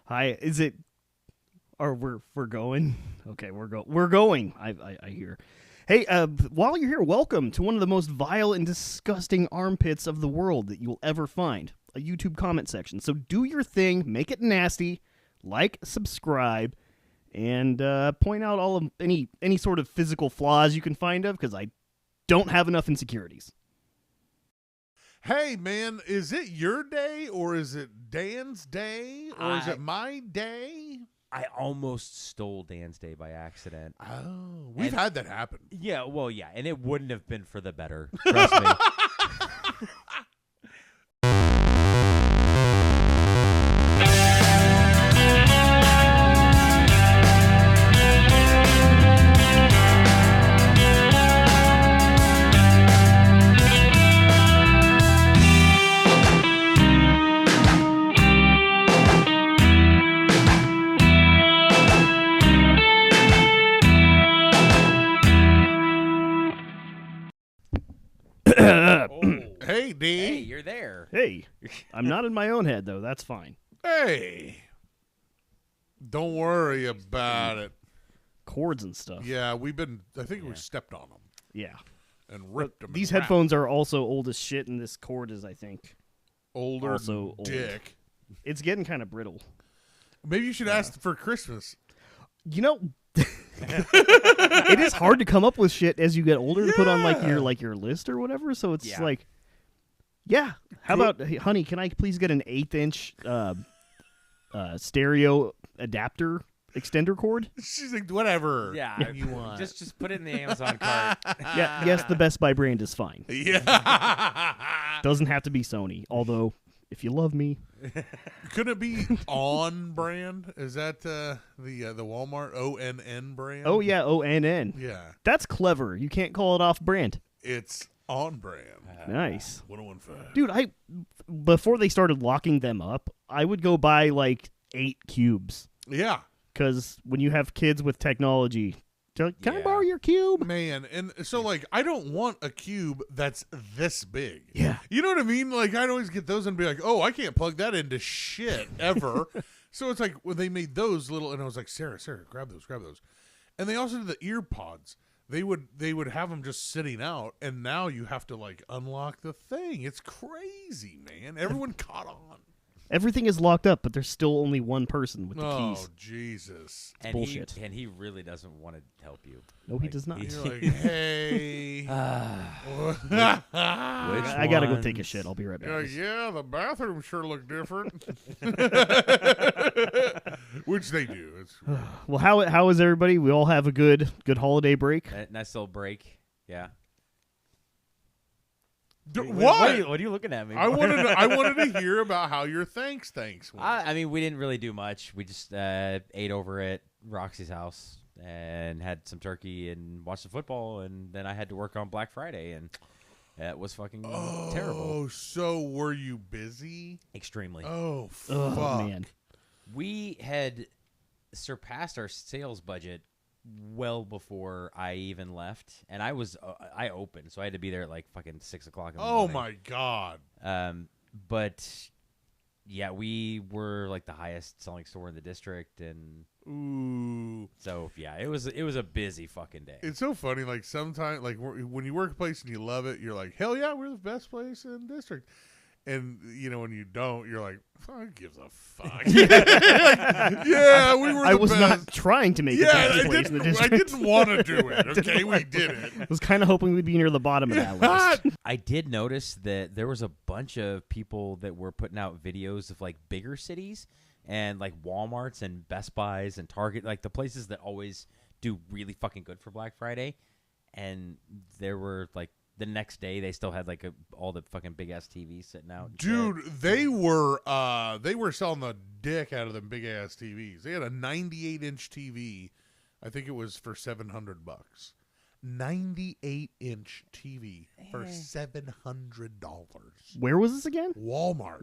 Hi, is it? Or we're going? Okay, we're going. I hear. Hey, while you're here, welcome to one of the most vile and disgusting armpits of the world that you will ever find. A YouTube comment section. So do your thing, make it nasty, like, subscribe, and point out all of any sort of physical flaws you can find of, because I don't have enough insecurities. Hey, man, is it your day, or is it Dan's day, or is it my day? I almost stole Dan's day by accident. Oh, we've had that happen. Yeah, well, yeah, and it wouldn't have been for the better. Trust me. Hey, D. Hey, you're there. Hey, I'm not in my own head, though. That's fine. Hey. Don't worry about it. Cords and stuff. Yeah, I think we stepped on them. Yeah. And ripped them. These headphones are also old as shit, and this cord is, I think, older also old. dick. It's getting kind of brittle. Maybe you should ask for Christmas. You know, it is hard to come up with shit as you get older to put on your list or whatever. So it's how about, hey, honey, can I please get an 1/8-inch stereo adapter extender cord? She's like, whatever. Yeah, you want. Just put it in the Amazon cart. Yeah, yes, the Best Buy brand is fine. Yeah. Doesn't have to be Sony, although if you love me. Could it be On brand? Is that the Walmart ONN brand? Oh yeah, ONN. Yeah. That's clever. You can't call it off brand. It's On brand. Nice. 1015. Dude, before they started locking them up, I would go buy like 8 cubes. Yeah. Because when you have kids with technology, they're like, can I borrow your cube? Man, and so, like, I don't want a cube that's this big. Yeah. You know what I mean? Like, I'd always get those and be like, oh, I can't plug that into shit ever. So it's like, when they made those little, and I was like, Sarah, grab those. And they also did the ear pods. They would have them just sitting out, and now you have to, like, unlock the thing. It's crazy, man. Everyone caught on. Everything is locked up, but there's still only one person with the keys. Oh, Jesus. It's bullshit. And he really doesn't want to help you. No, he does not. You're like, hey. I gotta go take a shit. I'll be right back. You're like, yeah, the bathroom sure look different. Which they do. Well, how is everybody? We all have a good holiday break. Nice little break. Yeah. What? What are you looking at me? I wanted to hear about how your thanks went. I mean, we didn't really do much. We just ate over at Roxy's house and had some turkey and watched the football, and then I had to work on Black Friday, and it was fucking terrible. Oh, so were you busy? Extremely. Oh, fuck. Oh, man. We had surpassed our sales budget well before I even left, and I opened, so I had to be there at like fucking 6 o'clock in the morning. Oh my god. But yeah, we were like the highest selling store in the district, and so yeah, it was a busy fucking day. It's so funny, like sometimes, like when you work a place and you love it, you're like, hell yeah, we're the best place in the district. And, you know, when you don't, you're like, who gives a fuck? Yeah, we were the I was best. not trying to make it the best place in the I district. didn't want to do it, okay? We did it. I was kind of hoping we'd be near the bottom of that list. I did notice that there was a bunch of people that were putting out videos of, like, bigger cities and, like, Walmarts and Best Buys and Target, like, the places that always do really fucking good for Black Friday. And there were, like, the next day, they still had like all the fucking big ass TVs sitting out. Dude, they were selling the dick out of them big ass TVs. They had a 98-inch TV. I think it was for $700. 98-inch TV for $700. Where was this again? Walmart.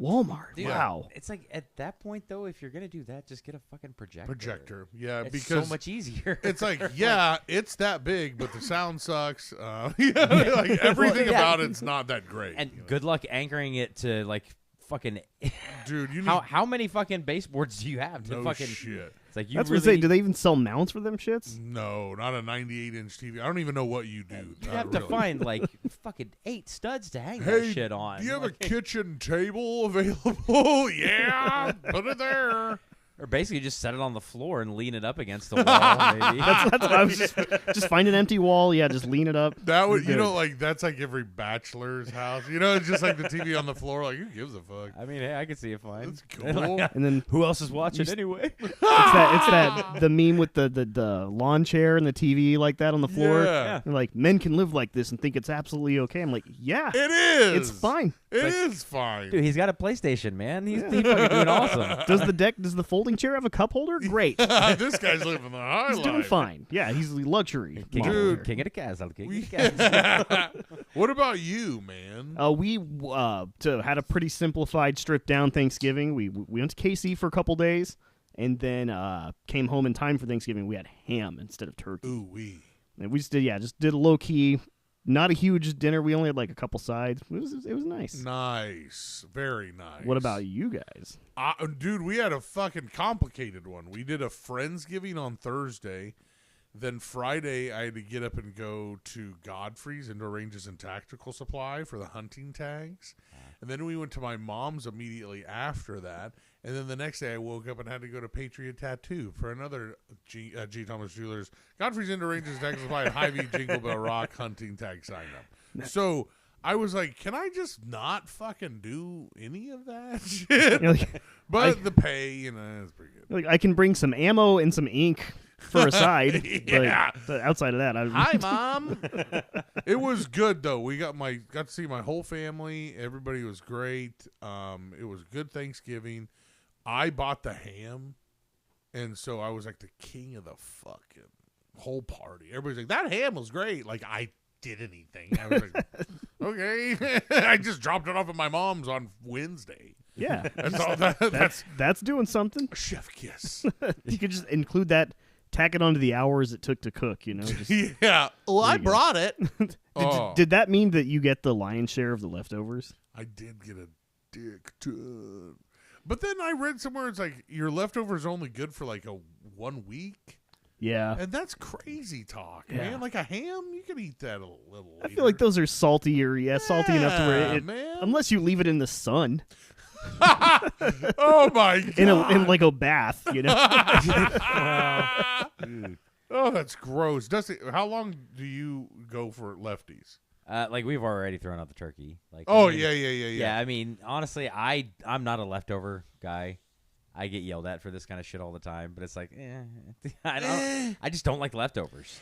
Dude, Wow. It's like at that point though, if you're gonna do that, just get a fucking projector. Yeah, it's because so much easier. It's like, yeah, it's that big, but the sound sucks. Like everything about it's not that great. And good luck anchoring it to like fucking Dude, you need how many fucking baseboards do you have to no fucking? shit. It's like you That's really what I'm saying. Do they even sell mounts for them shits? No, not a 98-inch TV. I don't even know what you do. you Not have to really. find like fucking 8 studs to hang Hey, that shit on. do you have a Like, kitchen table available? Yeah, put it there. or basically just set it on the floor and lean it up against the wall. Maybe. That's what I was just find an empty wall. Yeah, just lean it up. That would, You're good. like that's like every bachelor's house. It's just like the TV on the floor. Like, who gives a fuck? I mean, hey, I can see it fine. That's cool. And then Who else is watching You- anyway? it's that the meme with the lawn chair and the TV like that on the floor. Yeah. They're like, men can live like this and think it's absolutely okay. I'm like, yeah, It is. it's fine. It Like- is fine. Dude, he's got a PlayStation, man. He's fucking doing awesome. Does the folding chair have a cup holder? Great. This guy's living the high He's life. doing fine. Yeah, he's the luxury. King, model Dude. here. king of the castle. King of the castle. What about you, man? We had a pretty simplified, stripped down Thanksgiving. We went to KC for a couple days, and then came home in time for Thanksgiving. We had ham instead of turkey. Ooh wee. And we just did a low key, not a huge dinner. We only had like a couple sides. It was nice. Nice, very nice. What about you guys? Dude? We had a fucking complicated one. We did a Friendsgiving on Thursday. Then Friday, I had to get up and go to Godfrey's Indoor Ranges and Tactical Supply for the hunting tags. And then we went to my mom's immediately after that. And then the next day, I woke up and had to go to Patriot Tattoo for another G. Thomas Jewelers, Godfrey's Indoor Ranges and Tactical Supply, and Hy-Vee Jingle Bell Rock hunting tag sign up. So I was like, can I just not fucking do any of that shit? You're like, But the pay, is pretty good. like, I can bring some ammo and some ink for a side. Yeah. But outside of that, Hi, Mom. It was good though. We got to see my whole family. Everybody was great. It was good Thanksgiving. I bought the ham, and so I was like the king of the fucking whole party. Everybody's like, that ham was great. Like, I did anything. I was like, okay. I just dropped it off at my mom's on Wednesday. yeah, That's all. That's doing something. chef kiss. You could just include that, tack it onto the hours it took to cook. Just, Yeah. Well, I you go. brought it. did that mean that you get the lion's share of the leftovers? I did get a dick ton. But then I read somewhere it's like your leftovers are only good for like 1 week. Yeah. And that's crazy talk, Yeah. man. Like a ham, you can eat that a little later. I feel like those are salty salty enough to where man. unless you leave it in the sun Oh my god. in like a bath, Oh, that's gross. Dusty, how long do you go for lefties? Like we've already thrown out the turkey. Like, Oh, I mean, yeah. Yeah, I mean, honestly, I'm not a leftover guy. I get yelled at for this kind of shit all the time, but it's like, I just don't like leftovers.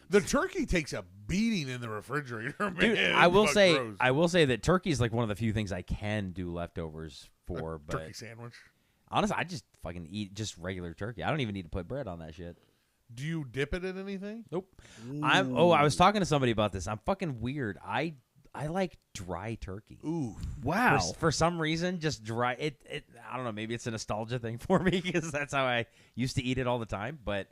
The turkey takes a beating in the refrigerator, man. Dude, It's I will fucking say that turkey is like one of the few things I can do leftovers for. gross. But Turkey sandwich. honestly, I just fucking eat just regular turkey. I don't even need to put bread on that shit. Do you dip it in anything? Nope. I was talking to somebody about this. I'm fucking weird. I like dry turkey. Ooh. Wow. For some reason, just dry it. I don't know. Maybe it's a nostalgia thing for me because that's how I used to eat it all the time. But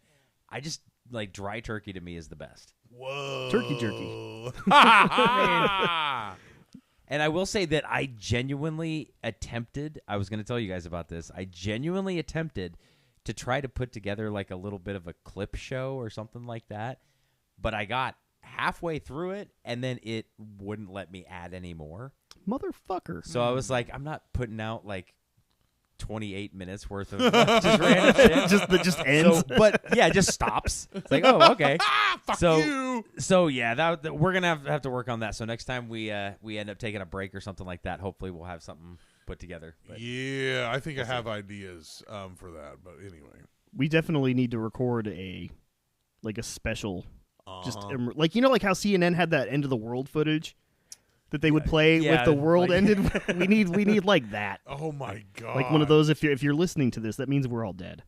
I just like dry turkey to me is the best. Whoa. Turkey jerky. And I will say that I genuinely attempted. I was going to tell you guys about this. I genuinely attempted to try to put together like a little bit of a clip show or something like that. But I got halfway through it, and then it wouldn't let me add any more. Motherfucker. So I was like, I'm not putting out like 28 minutes worth of just random shit. Just ends. So, but yeah, it just stops. It's like, oh, okay. Fuck So- you. So yeah, we're gonna have to work on that. So next time we end up taking a break or something like that, hopefully we'll have something put together. But Yeah, I think I have ideas for that. But anyway. We definitely need to record a special, just Uh-huh. like like how CNN had that end of the world footage that they would play yeah, with the world like- ended. we need like that, Oh my god. like one of those. If you're listening to this, that means we're all dead.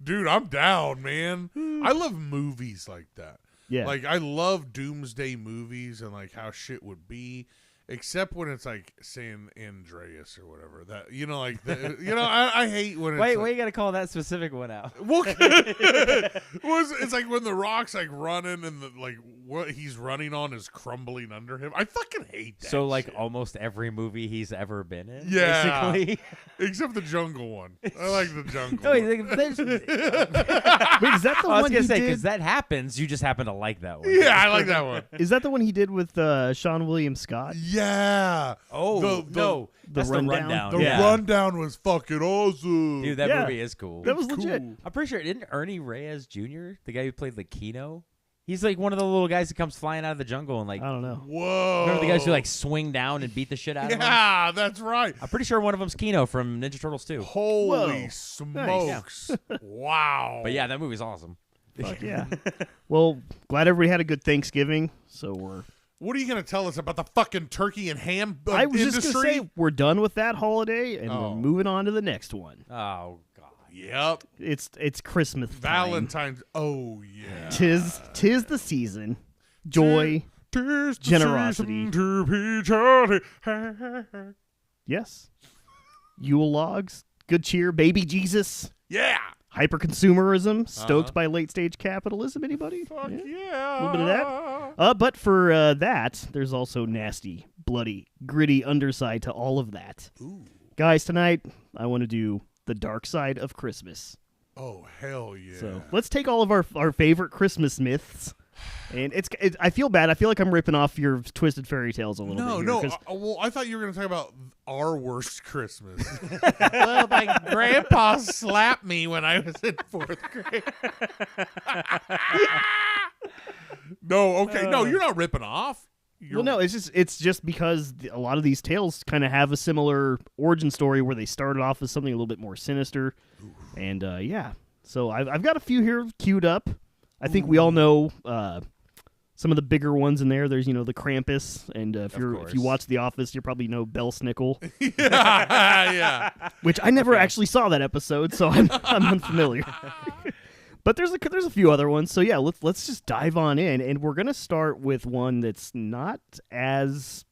Dude, I'm down, man. I love movies like that. Yeah, Like I love doomsday movies and like how shit would be, except when it's like San Andreas or whatever. That I hate when it's wait, like, you got to call that specific one out. It's like when the Rock's like running and the like what he's running on is crumbling under him. I fucking hate that. So like shit. almost every movie he's ever been in. Yeah. Basically. Except the jungle one. I like the jungle. No, one. there's, Wait, is that the I was one gonna he say did? because that happens. You just happen to like that one. Yeah, I like that one. Is that the one he did with Sean William Scott? Yeah. Oh The that's rundown? the rundown. The yeah. rundown was fucking awesome. Dude, that Yeah. movie is cool. That was Cool. legit. I'm pretty sure didn't Ernie Reyes Jr., the guy who played like Keno, he's like one of the little guys who comes flying out of the jungle and like I don't know. Whoa. remember the guys who like swing down and beat the shit out of him. Yeah, that's right. I'm pretty sure one of them's Keno from Ninja Turtles 2. Holy Whoa. smokes. Wow. But yeah, that movie's awesome. Fuck yeah. Well, glad everybody had a good Thanksgiving. So we're. What are you going to tell us about the fucking turkey and ham I was industry? just gonna say we're done with that holiday and Oh. we're moving on to the next one. Oh god. Yep. It's Christmas time. Valentine's. Oh, yeah. Tis the season. Joy. Tis the Generosity. season to be jolly. Yes. Yule logs. Good cheer. Baby Jesus. Yeah. Hyper consumerism. Stoked by late stage capitalism. Anybody? Fuck Yeah. yeah. A little bit of that. But for that, there's also nasty, bloody, gritty underside to all of that. Ooh. Guys, tonight I want to do the dark side of Christmas. Oh, hell yeah. So let's take all of our favorite Christmas myths. And I feel bad. I feel like I'm ripping off your twisted fairy tales a little bit. No, here, no. 'cause- Well, I thought you were going to talk about our worst Christmas. Well, my grandpa slapped me when I was in 4th grade. No, okay. No, you're not ripping off. well, no, it's just because a lot of these tales kind of have a similar origin story where they started off as something a little bit more sinister. And yeah, so I've got a few here queued up. I think we all know some of the bigger ones in there. There's the Krampus, and if you watch The Office, you probably know Bell Snickle, Yeah. which I never actually saw that episode, so I'm unfamiliar. But there's a few other ones. So yeah, let's just dive on in, and we're gonna start with one that's not as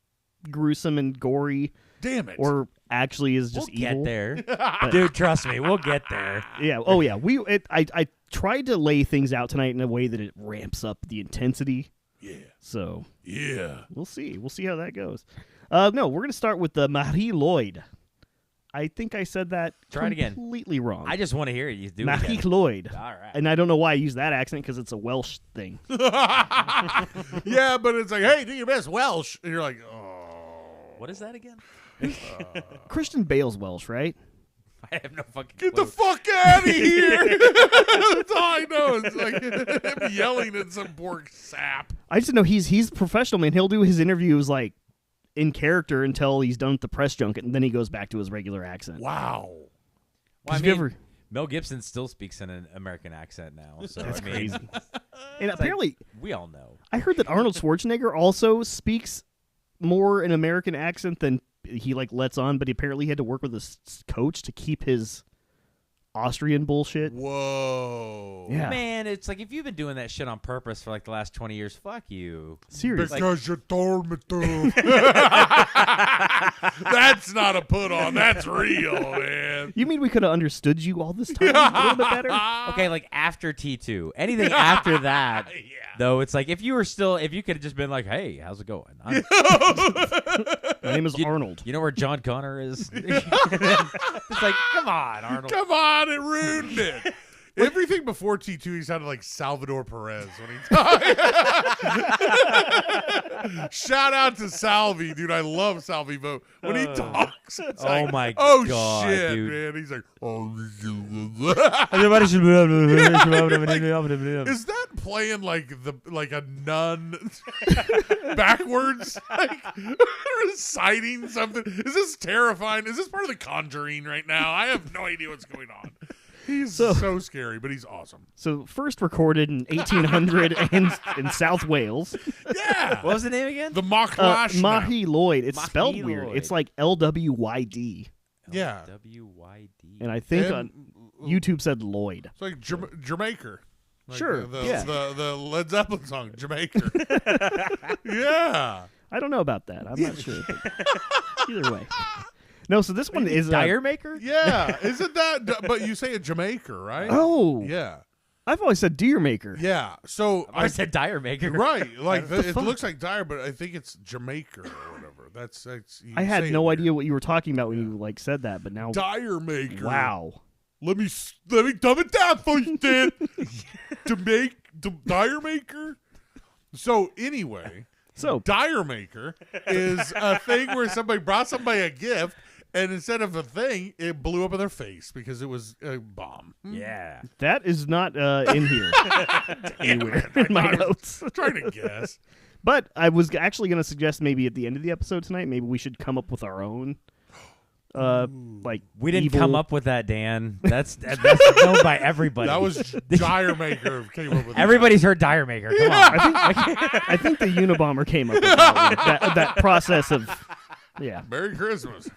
gruesome and gory, Damn it. or actually is just We'll evil. get there. Dude, trust me, we'll get there. Yeah. Oh yeah. I tried to lay things out tonight in a way that it ramps up the intensity. Yeah. So Yeah. we'll see. We'll see how that goes. No, we're gonna start with the Marie Lloyd. I think I said that Try it again. completely wrong. I just want to hear you do it Marie again. Lloyd. All right. And I don't know why I use that accent because it's a Welsh thing. Yeah, but it's like, hey, do your best Welsh. And you're like, oh. What is that again? Christian Bale's Welsh, right? I have no fucking Get clue. the fuck out of here. That's all I know. It's like him yelling at some poor sap. I just know he's professional, man. He'll do his interviews like in character until he's done with the press junket, and then he goes back to his regular accent. Wow. Well, I Have you mean, ever- Mel Gibson still speaks in an American accent now. So That's I mean, crazy. And apparently, we all know. I heard that Arnold Schwarzenegger also speaks more an American accent than he lets on, but he apparently had to work with a coach to keep his Austrian bullshit. Whoa. Yeah. Man, it's like if you've been doing that shit on purpose for like the last 20 years, fuck you. Seriously. Because you told me to. That's not a put on. That's real, man. You mean we could have understood you all this time a little bit better? Okay, like after T2. Anything after that, Yeah. though, it's like if you could have just been like, hey, how's it going? My name is Arnold. You know where John Connor is? It's like, come on, Arnold. Come on, it ruined it. Everything before T2, he sounded like Salvador Perez when he talked. Shout out to Salvi, dude. I love Salvi, but when he talks, it's Oh like, my oh God, shit, dude. man. He's like, oh. Is that playing like a nun backwards, like reciting something? Is this terrifying? Is this part of The Conjuring right now? I have no idea what's going on. He's so scary, but he's awesome. So first recorded in 1800 in South Wales. Yeah. What was the name again? The Mochlash. Mahi Lloyd. It's Mahi spelled weird. Lloyd. It's like LWYD. Yeah. WYD. And I think And- on YouTube said Lloyd. It's like Jamaica. Like Sure, yeah. The Led Zeppelin song, Jamaica. Yeah. I don't know about that. I'm not sure. But either way. No, so this one is Tire Maker? Yeah. Isn't that, but you say a Jamaica, right? Oh. Yeah. I've always said deer maker. Yeah. So I said Dire Maker. right, like it fuck? looks like Dyer, but I think it's Jamaica or whatever. That's you I had say it no weird. idea what you were talking about when you like said that, but now Dyer Maker. wow. Let me dumb it down for you, Dan. Dyer Maker. So anyway, Dyer Maker is a thing where somebody brought somebody a gift, and instead of a thing, it blew up in their face because it was a bomb. Yeah. That is not in here anywhere in my notes. I'm trying to guess. But I was actually going to suggest maybe at the end of the episode tonight, maybe we should come up with our own. Like We didn't evil- come up with that, Dan. That's known by everybody. That was Dyer Maker came up with Everybody's heard Dire Maker. Come on. I think the Unabomber came up with that, one. that process of yeah. Merry Christmas.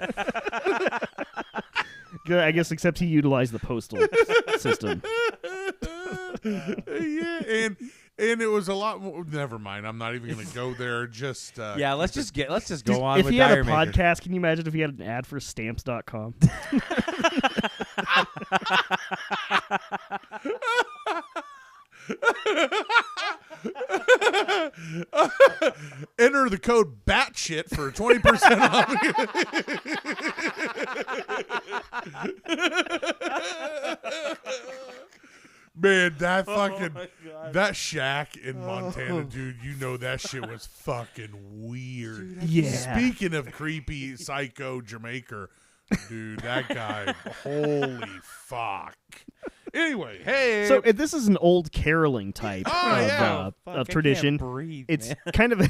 I guess except he utilized the postal system. Yeah, and it was a lot more. Never mind. I'm not even going to go there. Just Yeah, let's just go on If with he had Dire a Maker. podcast, can you imagine if he had an ad for stamps.com? enter the code BATSHIT for 20% off. Man, that fucking that shack in Montana, dude. You know that shit was fucking weird. Yeah. Speaking of creepy psycho Jamaica, dude, that guy. Holy fuck. Anyway, hey. So this is an old caroling type yeah. of tradition. Breathe, It's man. kind of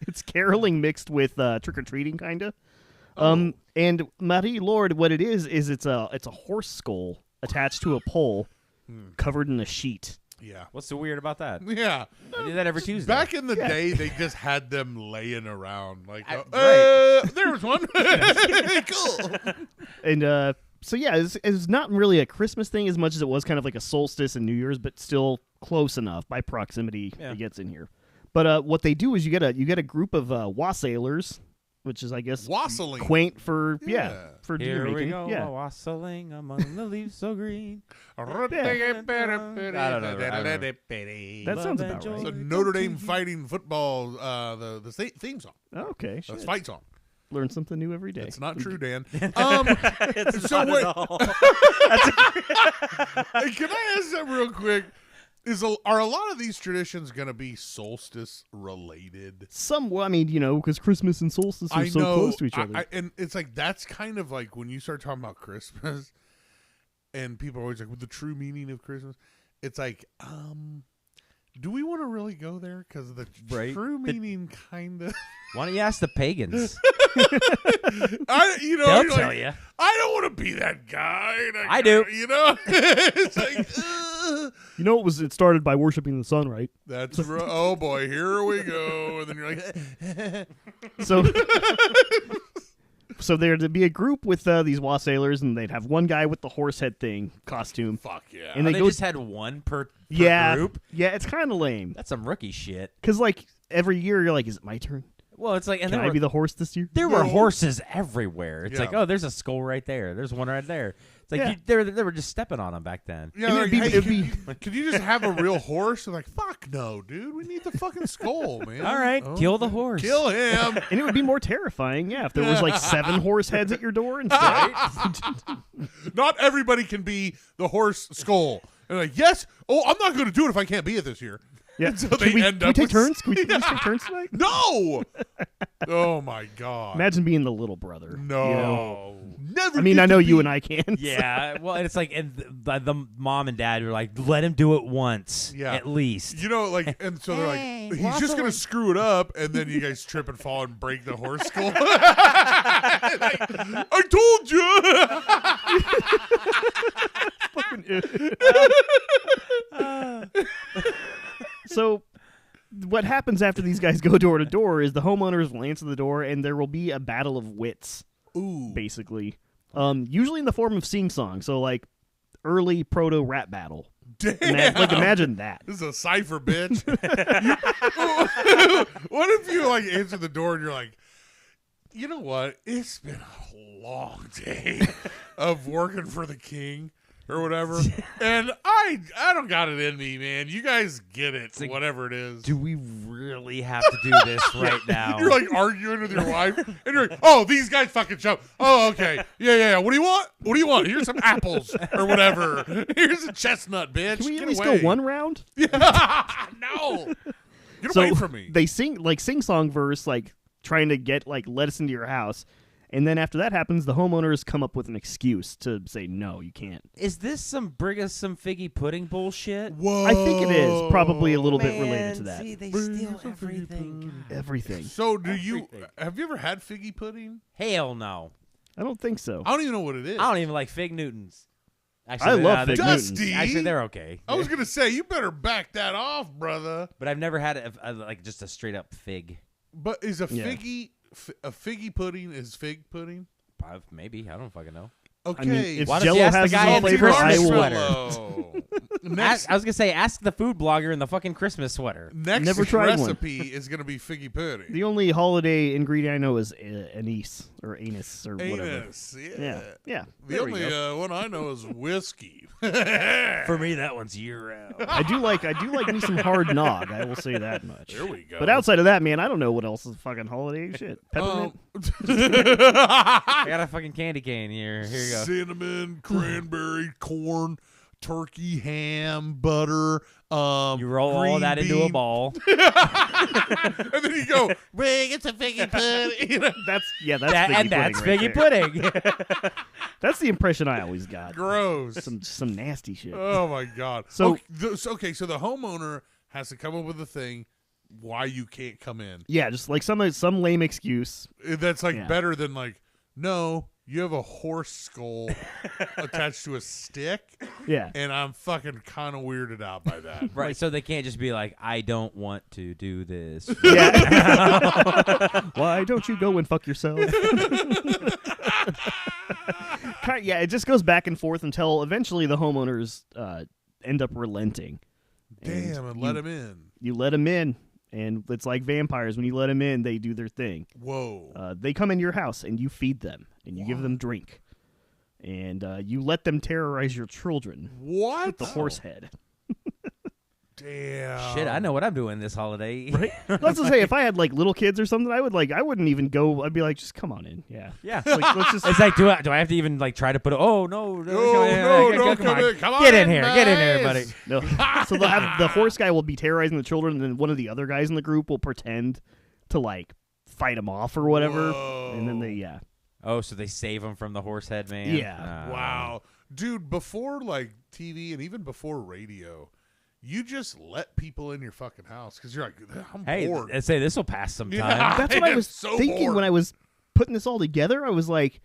it's caroling mixed with trick or treating, kind of. And Marie Lord, what it is it's a horse skull attached to a pole, covered in a sheet. Yeah. What's so weird about that? Yeah. I do that every Tuesday. Back in the day, they just had them laying around. Like, Right. there was one. Cool. And so yeah, it's not really a Christmas thing as much as it was kind of like a solstice and New Year's, but still close enough by proximity. Yeah. It gets in here. But what they do is you get a group of wassailers, which is I guess Wassailing. quaint for Yeah. for deer Here we making. go, Yeah. wassailing among the leaves so green. That sounds about right. It's a Notre Dame fighting football, the theme song. Okay, The shit. fight song. Learn something new every day. It's not true, Dan. It's So not wait. at all. Hey, can I ask that real quick? Are a lot of these traditions going to be solstice related? Well, I mean, because Christmas and solstice are I so know, close to each other. and it's like that's kind of like when you start talking about Christmas, and people are always like, "Well, the true meaning of Christmas." It's like, do we want to really go there? Because the Right. true meaning kind of. Why don't you ask the pagans? They'll They'll tell you. I don't want to be that guy. I do. You know, it's like. It started by worshiping the sun, right? That's oh boy, here we go. And then you're like, So, so there'd be a group with these wassailers, and they'd have one guy with the horse head thing costume. fuck yeah. And They they go, just had one per yeah, group. yeah, it's kind of lame That's some rookie shit. because like every year you're like, is it my turn? Well, it's like, and Can I be the horse this year? there were horses everywhere. It's Yeah. like, oh, there's a skull right there. There's one right there. It's like Yeah. they were just stepping on them back then. Yeah, It'd like, be- hey, it'd could you just have a real horse? They're like, fuck no, dude. We need the fucking skull, man. All right, kill the horse. Kill him. And it would be more terrifying, yeah, if there was like 7 horse heads at your door instead. Not everybody can be the horse skull. And like, yes. Oh, I'm not going to do it if I can't be it this year. Yeah. So Can they we, end can we up take with- turns? Can we please take turns tonight? No. Oh my god. Imagine being the little brother. No. you know? Never. I mean, get I to know you be- and I can. Yeah, well, and it's like, and the mom and dad were like, let him do it once, Yeah. at least. You know, like, and so they're Hey, like, he's just wassailing. gonna screw it up, and then you guys trip and fall and break the horse skull. I told you. So what happens after these guys go door to door is the homeowners will answer the door, and there will be a battle of wits, Ooh. basically. Usually in the form of sing-song, so like early proto-rap battle. Damn. Imagine that. This is a cipher, bitch. What if you like answer the door and you're like, you know what? It's been a long day of working for the king. or whatever. And I don't got it in me, man. You guys get it, like, whatever it is. Do we really have to do this right now? You're like arguing with your wife, and you're like, "Oh, these guys fucking show. Oh, okay, yeah. What do you want? What do you want? Here's some apples or whatever. Here's a chestnut, bitch. Can we Get at least away." go one round? No, get away from me. They sing song verse, like trying to get let us into your house, and then after that happens, the homeowners come up with an excuse to say no, you can't. Is this bring us some figgy pudding bullshit? Whoa, I think it is probably a little bit related to that. See, they steal everything. Everything. So, have you ever had figgy pudding? Hell no. I don't think so. I don't even know what it is. I don't even like Fig Newtons. I Actually, love Fig Dusty. Newtons. Actually, they're okay. I was gonna say you better back that off, brother. But I've never had like just a straight up fig. But is a Yeah. figgy pudding is fig pudding? Maybe, I don't fucking know. Okay, I mean, if Why don't Jello you ask the has its guy own in the flavor, I Christmas will. sweater? Next, I was gonna say, ask the food blogger in the fucking Christmas sweater. next Never tried one. recipe is gonna be figgy pudding. The only holiday ingredient I know is anise or anus or whatever. Anus, Yeah. The There we only go. one I know is whiskey. For me, that one's year round. I do like me some hard nog. I will say that much. There we go. But outside of that, man, I don't know what else is fucking holiday shit. Peppermint. I got a fucking candy cane here. Here you go. Cinnamon, cranberry, corn, turkey, ham, butter. You roll all green that into a bean. ball. And then you go, bring it's a figgy pudding. You know? That's That's figgy figgy pudding right there. pudding. That's the impression I always got. Gross. Some nasty shit. Oh my god. So- Okay, so the homeowner has to come up with a thing why you can't come in. Yeah, just like some lame excuse. That's like Yeah. better than like, no, you have a horse skull attached to a stick, Yeah. and I'm fucking kind of weirded out by that. Right, so they can't just be like, I don't want to do this. Yeah. Why don't you go and fuck yourself? Yeah, it just goes back and forth until eventually the homeowners end up relenting. Damn, and let him in. You let them in, and it's like vampires. When you let them in, they do their thing. Whoa. They come in your house, and you feed them, and you give them drink. And you let them terrorize your children What? with the horse head. Damn. Shit, I know what I'm doing this holiday. Right? Let's just say if I had like little kids or something, I wouldn't even go. I'd be like, just come on in. Yeah. Yeah. Like, let's just. It's like, do I have to even like try to put? Oh no, No, no, come on. in. Come on Get in in, here, get in here, buddy. guys. No. So they'll have the horse guy will be terrorizing the children, and then one of the other guys in the group will pretend to like fight him off or whatever, and then they Oh, so they save him from the horse head man. Yeah. Wow. Dude, before like TV and even before radio, you just let people in your fucking house because you're like, I'm Hey, bored. let's say this will pass some Yeah. time. That's what I am was so thinking bored. when I was putting this all together. I was like,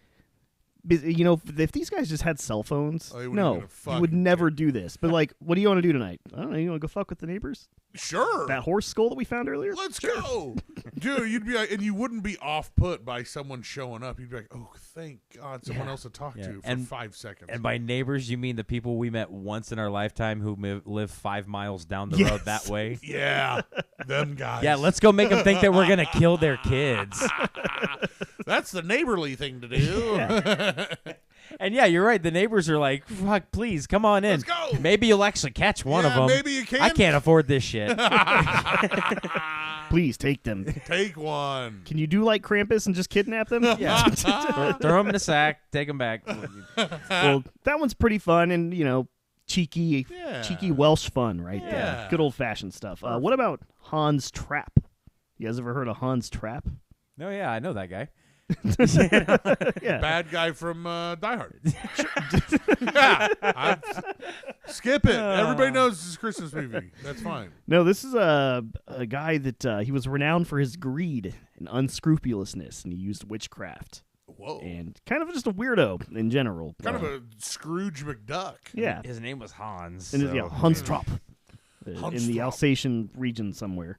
if these guys just had cell phones, Oh, they wouldn't no, even you would fucking never do this. But like, what do you want to do tonight? I don't know. You want to go fuck with the neighbors? Sure. That horse skull that we found earlier? Let's go. Dude, you'd be like, and you wouldn't be off put by someone showing up. You'd be like, oh, thank God, someone else to talk to for And- 5 seconds. And by neighbors, you mean the people we met once in our lifetime who live 5 miles down the Yes. road that way? yeah, them guys. Yeah, let's go make them think that we're gonna kill their kids. That's the neighborly thing to do. And yeah, you're right. The neighbors are like, "Fuck, please come on in. Let's go." Maybe you'll actually catch one of Yeah, them. maybe you can. I can't afford this shit." Please take them. Take one. Can you do like Krampus and just kidnap them? Yeah, throw them in a sack, take them back. Well, that one's pretty fun and cheeky, Yeah. cheeky Welsh fun right there. Yeah. Good old fashioned stuff. What about Hans Trap? You guys ever heard of Hans Trap? No, yeah, I know that guy. Yeah. Bad guy from Die Hard. Yeah. Skip it. Everybody knows this is a Christmas movie. That's fine. No, this is a guy that he was renowned for his greed and unscrupulousness, and he used witchcraft. Whoa. And kind of just a weirdo in general. Kind of a Scrooge McDuck. Yeah. His name was Hans. And so- Hans Trap. In the Hans Trap. Alsatian region somewhere.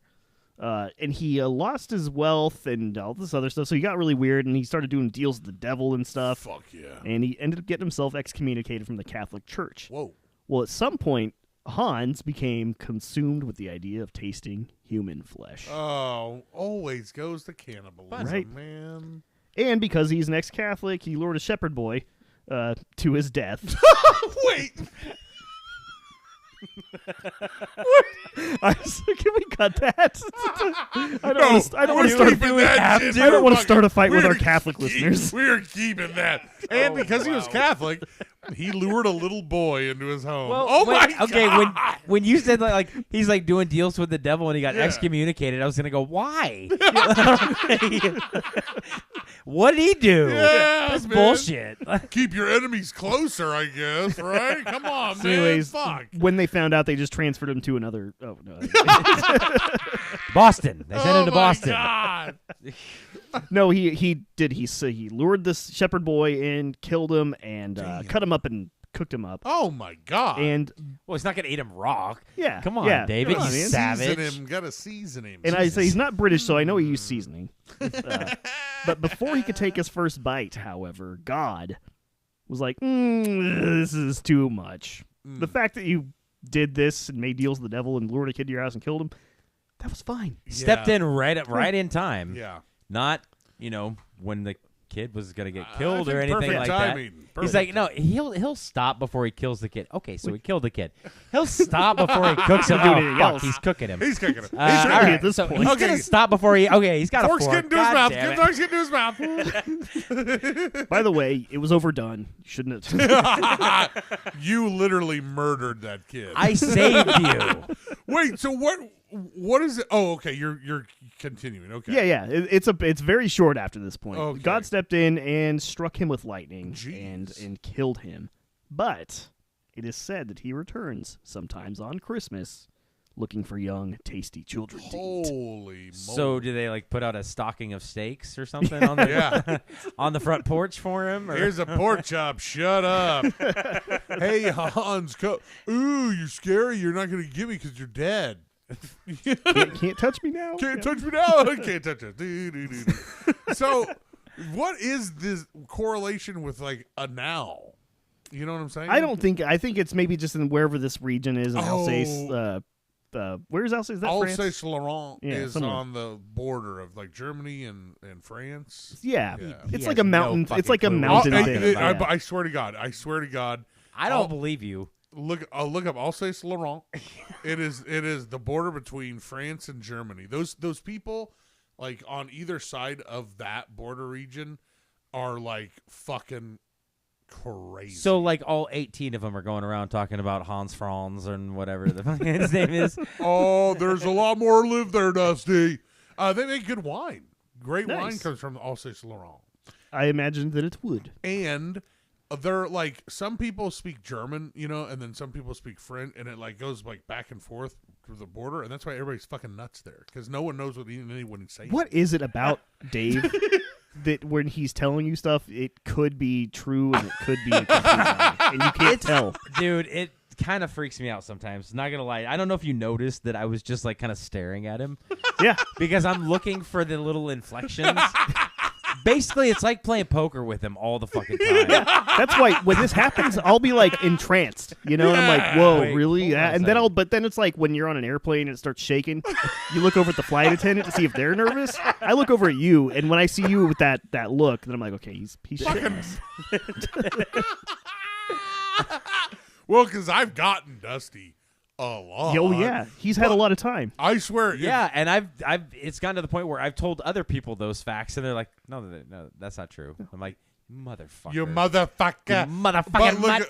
And he lost his wealth and all this other stuff, so he got really weird, and he started doing deals with the devil and stuff. Fuck yeah. And he ended up getting himself excommunicated from the Catholic Church. Whoa. Well, at some point, Hans became consumed with the idea of tasting human flesh. Oh, always goes to cannibalism, Right. man. And because he's an ex-Catholic, he lured a shepherd boy to his death. Wait. Can we cut that? I don't want to we're start. keeping that shit. I don't want to start a fight with We're our Catholic listeners. We're keeping that. And because he was Catholic, he lured a little boy into his home. My God. Okay, when you said like he's like doing deals with the devil and he got excommunicated, I was gonna go, why? What did he do? Yeah, That's man. bullshit. Keep your enemies closer, I guess, right? Come on, So man. anyways, Fuck. when they found out, they just transferred him to another. Oh no! Boston. They sent him to my Boston. God. No, he did. He lured this shepherd boy in, killed him, and cut him up and cooked him up. Oh, my God. And Well, he's not gonna eat him raw. yeah, Come on, yeah, David, come on, you man. savage. Season him. Gotta season him. And I say he's not British, so I know he used seasoning. But before he could take his first bite, however, God was like, "This is too much." The fact that you did this and made deals with the devil and lured a kid to your house and killed him, that was fine. Stepped in right in time. Yeah. Not, when the kid was gonna get killed I or think anything perfect like timing. that. He's like, no, he'll stop before he kills the kid. Okay, so he killed the kid. He'll stop before he cooks him. He'll do Oh, anything fuck, else. he's cooking him. He's cooking him. All ready right, at this so point. he's Okay. gonna stop before he. Okay, he's got a Fork's fork. getting to his God mouth. damn it. Fork's getting to his mouth. By the way, it was overdone. You shouldn't have. You literally murdered that kid. I saved you. Wait, so what is it? Oh, okay, you're continuing. Okay. Yeah. It's very short after this point. Okay. God stepped in and struck him with lightning Jeez. and killed him. But it is said that he returns sometimes on Christmas, looking for young, tasty children to eat. Holy moly. So do they like put out a stocking of steaks or something on the Yeah. on the front porch for him? Or? Here's a pork chop. Shut up. Hey, Hans. Ooh, you're scary. You're not going to get me because you're dead. Can't touch me now. Can't touch me now. Can't touch it. So, what is this correlation with like a now? You know what I'm saying? I think it's maybe just in wherever this region is in Alsace. Where's Alsace? Is that France? Alsace-Lorraine Yeah, is somewhere. on the border of like Germany and France. Yeah. Yeah. It's He like has a mountain. no It's like a fucking clue. mountain Oh, thing. Yeah. I swear to God. I don't believe you. I'll look up Alsace-Lorraine. It is the border between France and Germany. Those people like on either side of that border region are like fucking crazy. So like all 18 of them are going around talking about Hans Franz and whatever the fuck his name is. Oh, there's a lot more live there, Dusty. They make good wine. Great Nice. wine comes from Alsace-Lorraine. I imagined that it would. And they're like some people speak German, and then some people speak French, and it like goes like back and forth through the border, and that's why everybody's fucking nuts there because no one knows what anyone is saying. What is it about Dave that when he's telling you stuff, it could be true and it could be a complete lie, and you can't tell? Dude, it kind of freaks me out sometimes. Not gonna lie. I don't know if you noticed that I was just like kind of staring at him Yeah. because I'm looking for the little inflections. Basically, it's like playing poker with him all the fucking time. That's why when this happens, I'll be like entranced, and I'm like, "Whoa, Wait, really?" hold on a And then second. but then it's like when you're on an airplane and it starts shaking, you look over at the flight attendant to see if they're nervous. I look over at you, and when I see you with that look, then I'm like, "Okay, he's shitting us." Well, because I've gotten Dusty a lot. Oh yeah, he's had a lot of time. I swear. Yeah, and I've it's gotten to the point where I've told other people those facts, and they're like, no, that's not true. I'm like, motherfucker. You motherfucker. You motherfucking But look mutt.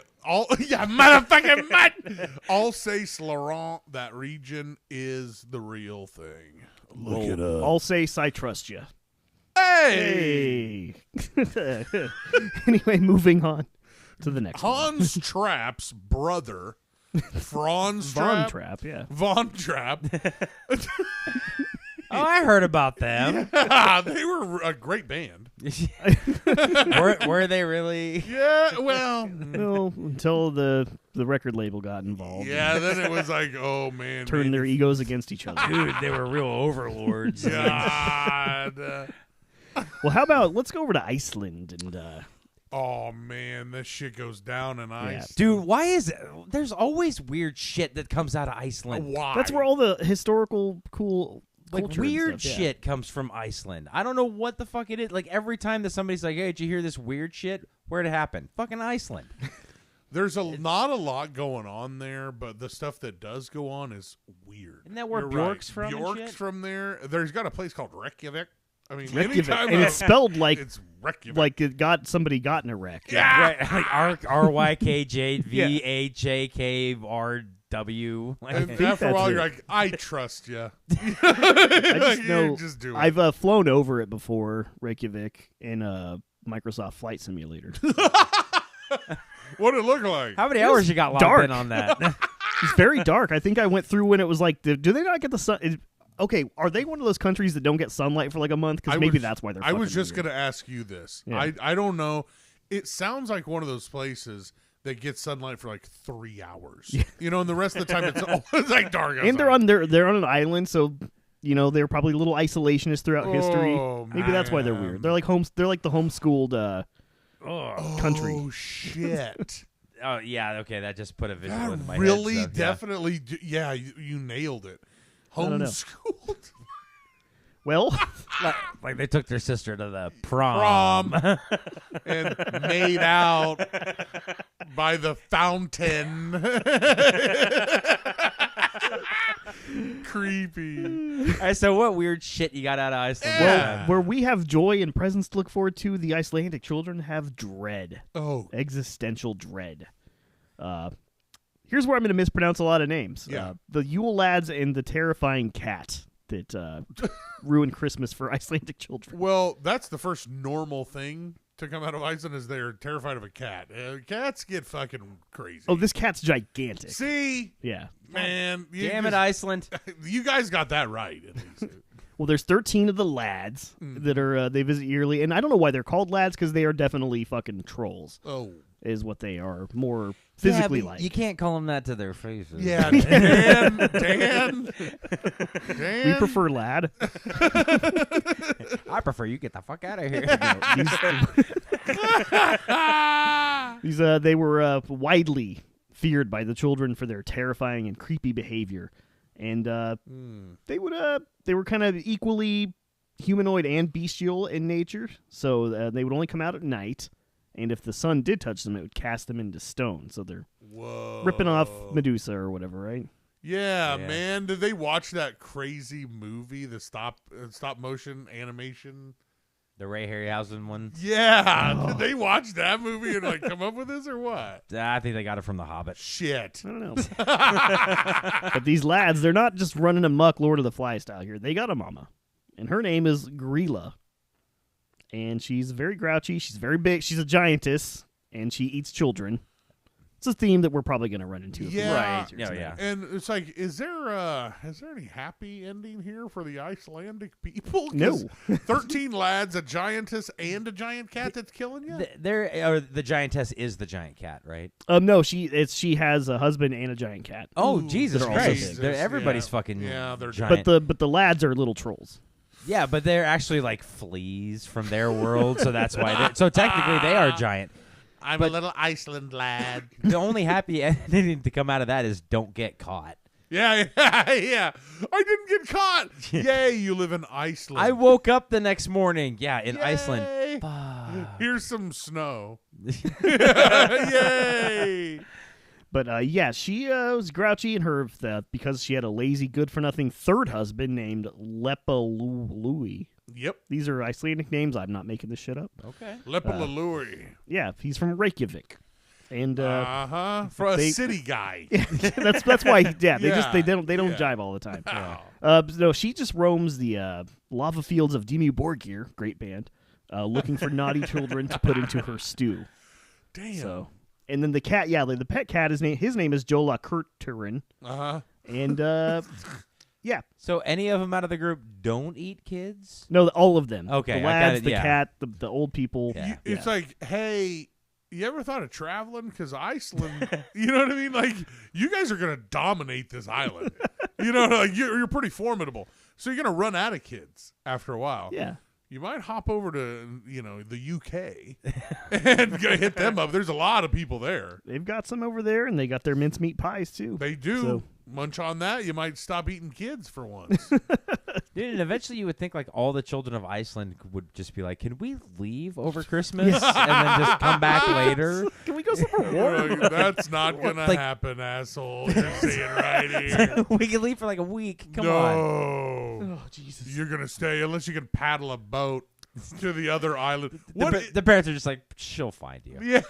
at motherfucking mutt. Alsace-Lorraine, that region is the real thing. Look it up. I'll say I trust you. Hey! Hey. Anyway, moving on to the next one. Hans Trapp's brother, Franz Von Trapp. Trapp, yeah. Von Trapp. Oh, I heard about them. They were a great band. were they really? Yeah, well. Well, until the record label got involved. Yeah, then it was like, oh, man. Turned their egos against each other. Dude, they were real overlords. God. Well, how about let's go over to Iceland and Oh, man, this shit goes down in ice. Dude, why is it? There's always weird shit that comes out of Iceland. Why? that's where all the historical cool like culture. and weird stuff, yeah. shit comes from Iceland. I don't know what the fuck it is. Like every time that somebody's like, "Hey, did you hear this weird shit?" Where'd it happen? Fucking Iceland. There's not a lot going on there, but the stuff that does go on is weird. Isn't that where You're Bjork's right. from? and Bjork's shit? from there. There's got a place called Reykjavik. I mean, Reykjavik. anytime And it's spelled like it's Reykjavik. somebody got in a wreck. Yeah. Right, like RYKJVHJKRW. Like, And think after a while, that's you're it. like, I trust you. I just know just do it. I've flown over it before, Reykjavik, in a Microsoft Flight Simulator. What did it look like? how many hours you got locked dark. in on that? It's very dark. I think I went through when it was like, do they not get the sun? Okay, are they one of those countries that don't get sunlight for like a month? Because maybe that's why they're. I was just going to ask you this. Yeah. I don't know. It sounds like one of those places that gets sunlight for like 3 hours. You know, and the rest of the time it's always like dark outside. And they're on an island, so they're probably a little isolationist throughout history. Oh, Maybe that's why they're man. weird. They're like the homeschooled country. Oh shit! Oh yeah, okay, that just put a visual That into my really, head. So, yeah. definitely, yeah, you nailed it. don't know. Homeschooled Well, Like they took their sister to the prom. and made out by the fountain. Creepy. All right, so what weird shit you got out of Iceland? Yeah. where we have joy and presents to look forward to, the Icelandic children have dread, Oh, existential dread. Here's where I'm going to mispronounce a lot of names. Yeah. The Yule lads and the terrifying cat that ruined Christmas for Icelandic children. well, that's the first normal thing to come out of Iceland is they're terrified of a cat. Cats get fucking crazy. Oh, this cat's gigantic. See, Yeah. man, you Damn it, just- Iceland. You guys got that right. At least. Well, there's 13 of the lads that are they visit yearly, and I don't know why they're called lads because they are definitely fucking trolls. Oh, Is what they are, more physically but like. you can't call them that to their faces. yeah, Dan. We prefer lad. I prefer you get the fuck out of here. They were widely feared by the children for their terrifying and creepy behavior, and they were kind of equally humanoid and bestial in nature. So they would only come out at night, and if the sun did touch them, it would cast them into stone. So they're Whoa. ripping off Medusa or whatever, right? Yeah, Yeah. man. Did they watch that crazy movie, the stop motion animation? The Ray Harryhausen one. Yeah. Oh. Did they watch that movie and like come up with this or what? I think they got it from The Hobbit. Shit. I don't know. But these lads, they're not just running amok Lord of the Flies style here. They got a mama, and her name is Grilla. And she's very grouchy. She's very big. She's a giantess, and she eats children. It's a theme that we're probably going to run into. if we Yeah. watch it Yeah, tonight. yeah. And it's like, is there any happy ending here for the Icelandic people? 'Cause No. 13 lads, a giantess, and a giant cat that's killing you? The giantess is the giant cat, right? No, she has a husband and a giant cat. Oh, Ooh, Jesus they're also Christ. big. Everybody's Yeah. fucking Yeah, they're giant. But the lads are little trolls. Yeah, but they're actually like fleas from their world, so that's why. So technically, they are giant. I'm a little Iceland lad. The only happy ending to come out of that is don't get caught. Yeah. I didn't get caught. Yay, you live in Iceland. I woke up the next morning. Yeah, in Yay. Iceland. Fuck. Here's some snow. Yay. But yeah, she was grouchy, and because she had a lazy, good-for-nothing third husband named Lepalui. Yep. These are Icelandic names. I'm not making this shit up. Okay. Lepalului. Yeah, he's from Reykjavik, and For a they- city guy. that's why. Yeah, they Yeah, they don't yeah. jive all the time. Wow. No, she just roams the lava fields of Dimmu Borgir, great band, looking for naughty children to put into her stew. Damn. So, and then the cat, the pet cat, his name is Jola Kurturin, Uh-huh. and yeah, So any of them out of the group don't eat kids? no, all of them. Okay, the I got lads, it, the yeah. cat, the old people. Yeah. It's like, hey, you ever thought of traveling? Because Iceland, you know what I mean? Like, you guys are going to dominate this island. You know, like you're pretty formidable. So you're going to run out of kids after a while. Yeah. You might hop over to, the UK and go hit them up. There's a lot of people there. They've got some over there, and they got their mincemeat pies too. They do. So munch on that, you might stop eating kids for once. Dude, and eventually you would think like all the children of Iceland would just be like, "Can we leave over Christmas and then just come back later? Can we go somewhere warm? That's not gonna happen, asshole. You're saying right here. We can leave for like a week. Come on." No. Oh, Jesus. You're gonna stay unless you can paddle a boat to the other island. The parents are just like, "She'll find you. Yeah.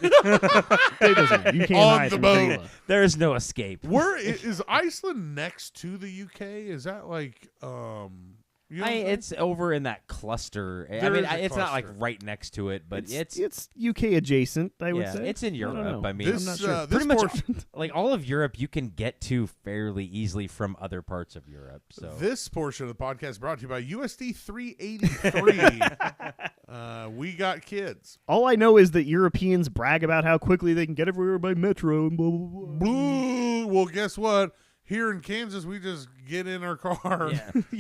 You can't On hide the from boat. Kayla. There is no escape." Where is Iceland next to the UK? Is that like you know what I'm saying? It's over in that cluster. There is a it's not like cluster. right next to it, but it's UK adjacent, I would say. it's in I don't Europe. know. I mean, This, I'm not sure. this pretty much portion, like all of Europe you can get to fairly easily from other parts of Europe. So this portion of the podcast is brought to you by USD 383. We got kids. All I know is that Europeans brag about how quickly they can get everywhere by metro and blah, blah, blah. Boo. Well, guess what? Here in Kansas, we just get in our car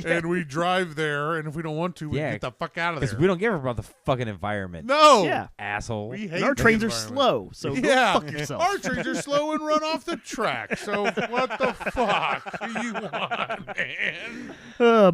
and we drive there. And if we don't want to, we get the fuck out of there. because we don't give about the fucking environment. No. Yeah. Asshole. We hate And our the trains are environment. slow, so go fuck yourself. Our trains are slow and run off the track. So what the fuck do you want, man?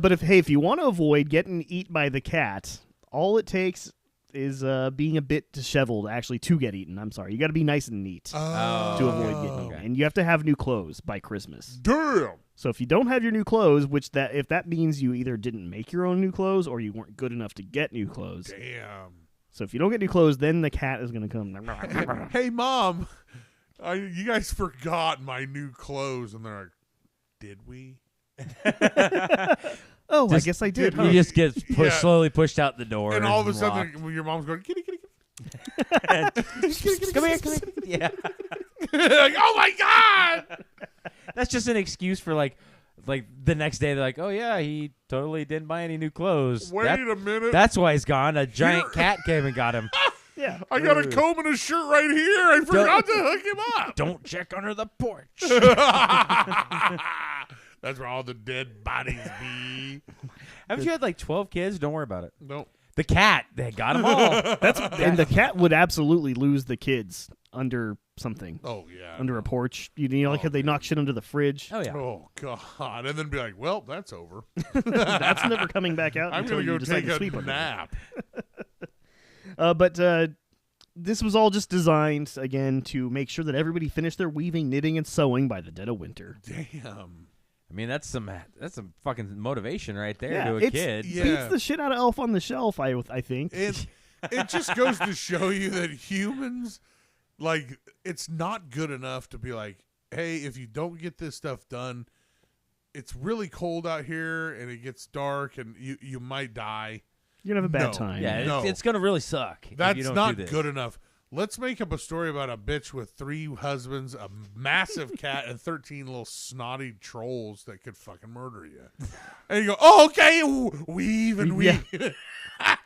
But if you want to avoid getting eaten by the cat, all it takes is being a bit disheveled, actually, to get eaten. I'm sorry. You got to be nice and neat to avoid getting eaten. And you have to have new clothes by Christmas. Damn. So if you don't have your new clothes, if that means you either didn't make your own new clothes or you weren't good enough to get new clothes. Damn. So if you don't get new clothes, then the cat is going to come. Hey, Mom, you guys forgot my new clothes. And they're like, did we? Oh, I guess I did. You just get slowly pushed out the door, And all of a locked. sudden, your mom's going, kitty, kitty, kitty. Come here. Yeah, Like, oh, my God. that's just an excuse for like the next day they're like, "Oh yeah, he totally didn't buy any new clothes. Wait a minute. That's why he's gone. A giant cat came and got him." Yeah. I got a comb and a shirt right here. I forgot to hook him up. Don't check under the porch. That's where all the dead bodies be. Haven't you had like 12 kids? Don't worry about it. No. The cat, they got them all. And the cat would absolutely lose the kids under something. Oh, yeah. Under a porch. You know, like how they knock shit under the fridge. Oh yeah. Oh, God. And then be like, well, that's over. That's never coming back out I'm until going to you go decide take to a sweep it. nap. But this was all just designed, again, to make sure that everybody finished their weaving, knitting, and sewing by the dead of winter. Damn. I mean, that's some fucking motivation right there Yeah, to a it's- kid. Yeah. Beats the shit out of Elf on the Shelf, I think. It just goes to show you that humans, like, it's not good enough to be like, hey, if you don't get this stuff done, it's really cold out here and it gets dark and you might die. You're going to have a bad No. time. Yeah, No. it's gonna really suck. if That's you don't not do this. good enough. Let's make up a story about a bitch with 3 husbands, a massive cat, and 13 little snotty trolls that could fucking murder you. And you go, oh, okay, weave and weave.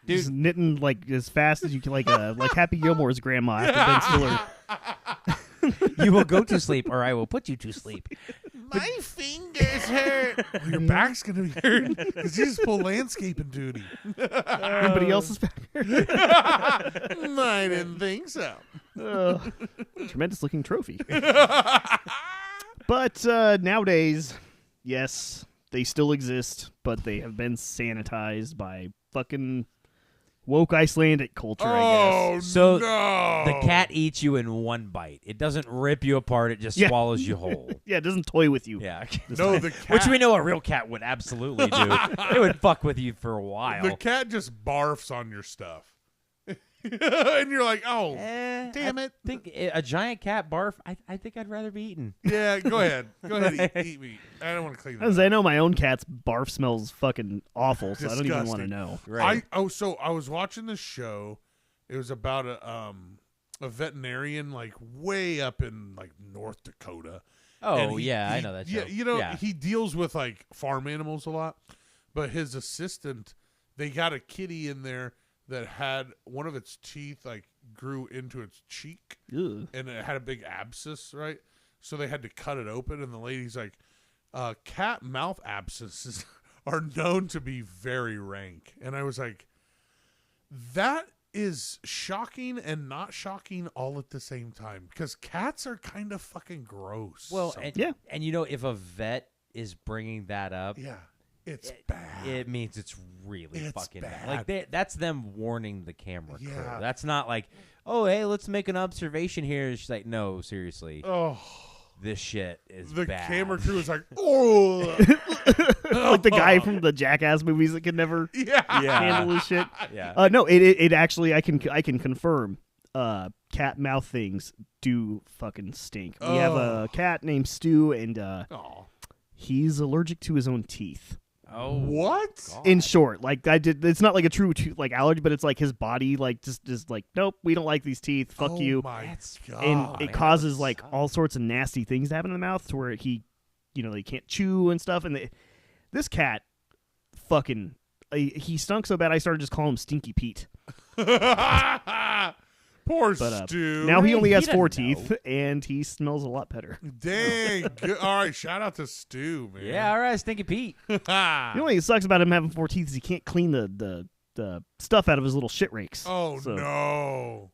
Just knitting like as fast as you can, like Happy Gilmore's grandma after Ben Stiller. You will go to sleep, or I will put you to sleep. My fingers hurt. Well, your back's going to be hurt because you just pull landscaping duty. Anybody else's back? I didn't think so. Tremendous looking trophy. But nowadays, yes, they still exist, but they have been sanitized by fucking woke Icelandic culture, I Oh, guess. So no. the cat eats you in one bite. It doesn't rip you apart. It just Yeah. swallows you whole. Yeah, it doesn't toy with you. Yeah. No, the cat. Which we know a real cat would absolutely do. It would fuck with you for a while. The cat just barfs on your stuff. And you're like, oh, damn it. I think a giant cat barf, I think I'd rather be eaten. Yeah, go ahead. Go ahead, eat me. I don't want to clean that As up. I know my own cat's barf smells fucking awful, so I don't even want to Disgusting. know. Right. So I was watching this show. It was about a veterinarian like way up in like North Dakota. Oh, And yeah, I know that show. Yeah, you know, Yeah. he deals with like farm animals a lot. But his assistant, they got a kitty in there that had one of its teeth like grew into its cheek. Ugh. And it had a big abscess, right? So they had to cut it open, and the lady's like, cat mouth abscesses are known to be very rank. And I was like, that is shocking and not shocking all at the same time because cats are kind of fucking gross. Well, so- and you know, if a vet is bringing that up, yeah, it's bad. It means it's really It's fucking bad. bad. Like that's them warning the camera crew. Yeah. That's not like, oh, hey, let's make an observation here. She's like, no, seriously, Oh, this shit is the bad. camera crew is like, oh, Like the guy from the Jackass movies that could never yeah, handle this shit. Yeah. No, it actually I can confirm. Cat mouth things do fucking stink. We have a cat named Stu, and Oh, he's allergic to his own teeth. Oh, what? God. In short, like it's not like a true like allergy, but it's like his body like just like nope, we don't like these teeth. Fuck Oh you. my That's- God. And Oh, it man, causes that like sucks. all sorts of nasty things to happen in the mouth to where he, they can't chew and stuff. And this cat, fucking, he stunk so bad I started just calling him Stinky Pete. Poor But Stu. now he Right, only he has doesn't 4 know. teeth, and he smells a lot better. Dang. Good. All right. Shout out to Stu, man. Yeah, all right, Stinky Pete. The only thing that sucks about him having 4 teeth is he can't clean the stuff out of his little shit rakes. Oh, So, no.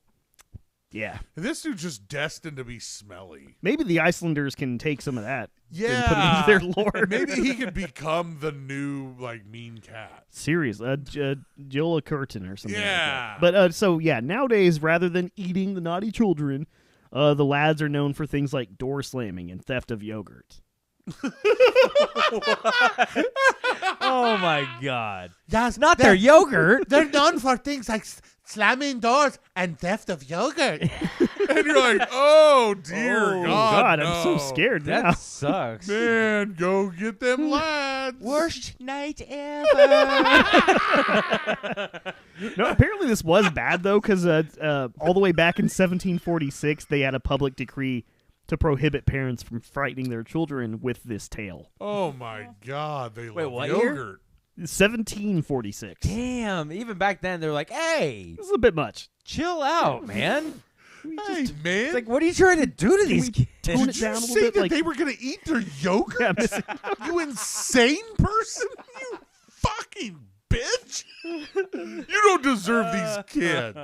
Yeah. This dude's just destined to be smelly. Maybe the Icelanders can take some of that Yeah. and put it into their lore. Maybe he could become the new, like, mean cat. Serious. Jola Curtin or something Yeah. like that. But, so, yeah, nowadays, rather than eating the naughty children, the lads are known for things like door slamming and theft of yogurt. Oh my God. Yes, Not their yogurt. They're known for things like slamming doors and theft of yogurt. And you're like, oh, dear Oh, God. I'm so no. scared now. That sucks. Man, go get them lads. Worst night ever. No, apparently this was bad, though, because all the way back in 1746, they had a public decree to prohibit parents from frightening their children with this tale. Oh, my God. They love what year? yogurt. 1746. Damn. Even back then, they're like, hey, This is a bit much. chill out, man. Hey, man. It's like, what are you trying to do to these kids? tone it Did down you a little say bit? that Like, they were going to eat their yogurt? Yeah, missing- You insane person? You fucking bitch. You don't deserve these kids.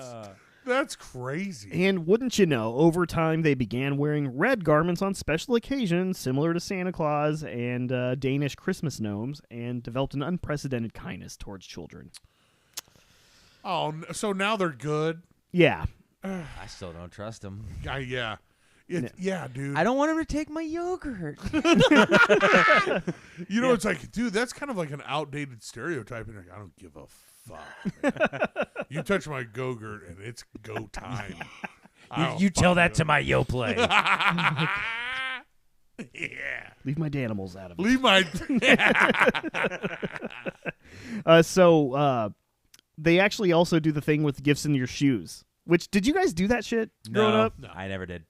That's crazy. and wouldn't you know, over time they began wearing red garments on special occasions, similar to Santa Claus and Danish Christmas gnomes, and developed an unprecedented kindness towards children. Oh, so now they're good? Yeah. I still don't trust them. Yeah. Yeah, dude. I don't want him to take my yogurt. You know, it's like, dude, that's kind of like an outdated stereotype. And you're like, I don't give a fuck. Man. You touch my go-gurt and it's go time. You tell that to my yo play. Yeah. Leave my Danimals out of it. Leave my. So they actually also do the thing with gifts in your shoes. Which, did you guys do that shit growing No, up? No. I never did.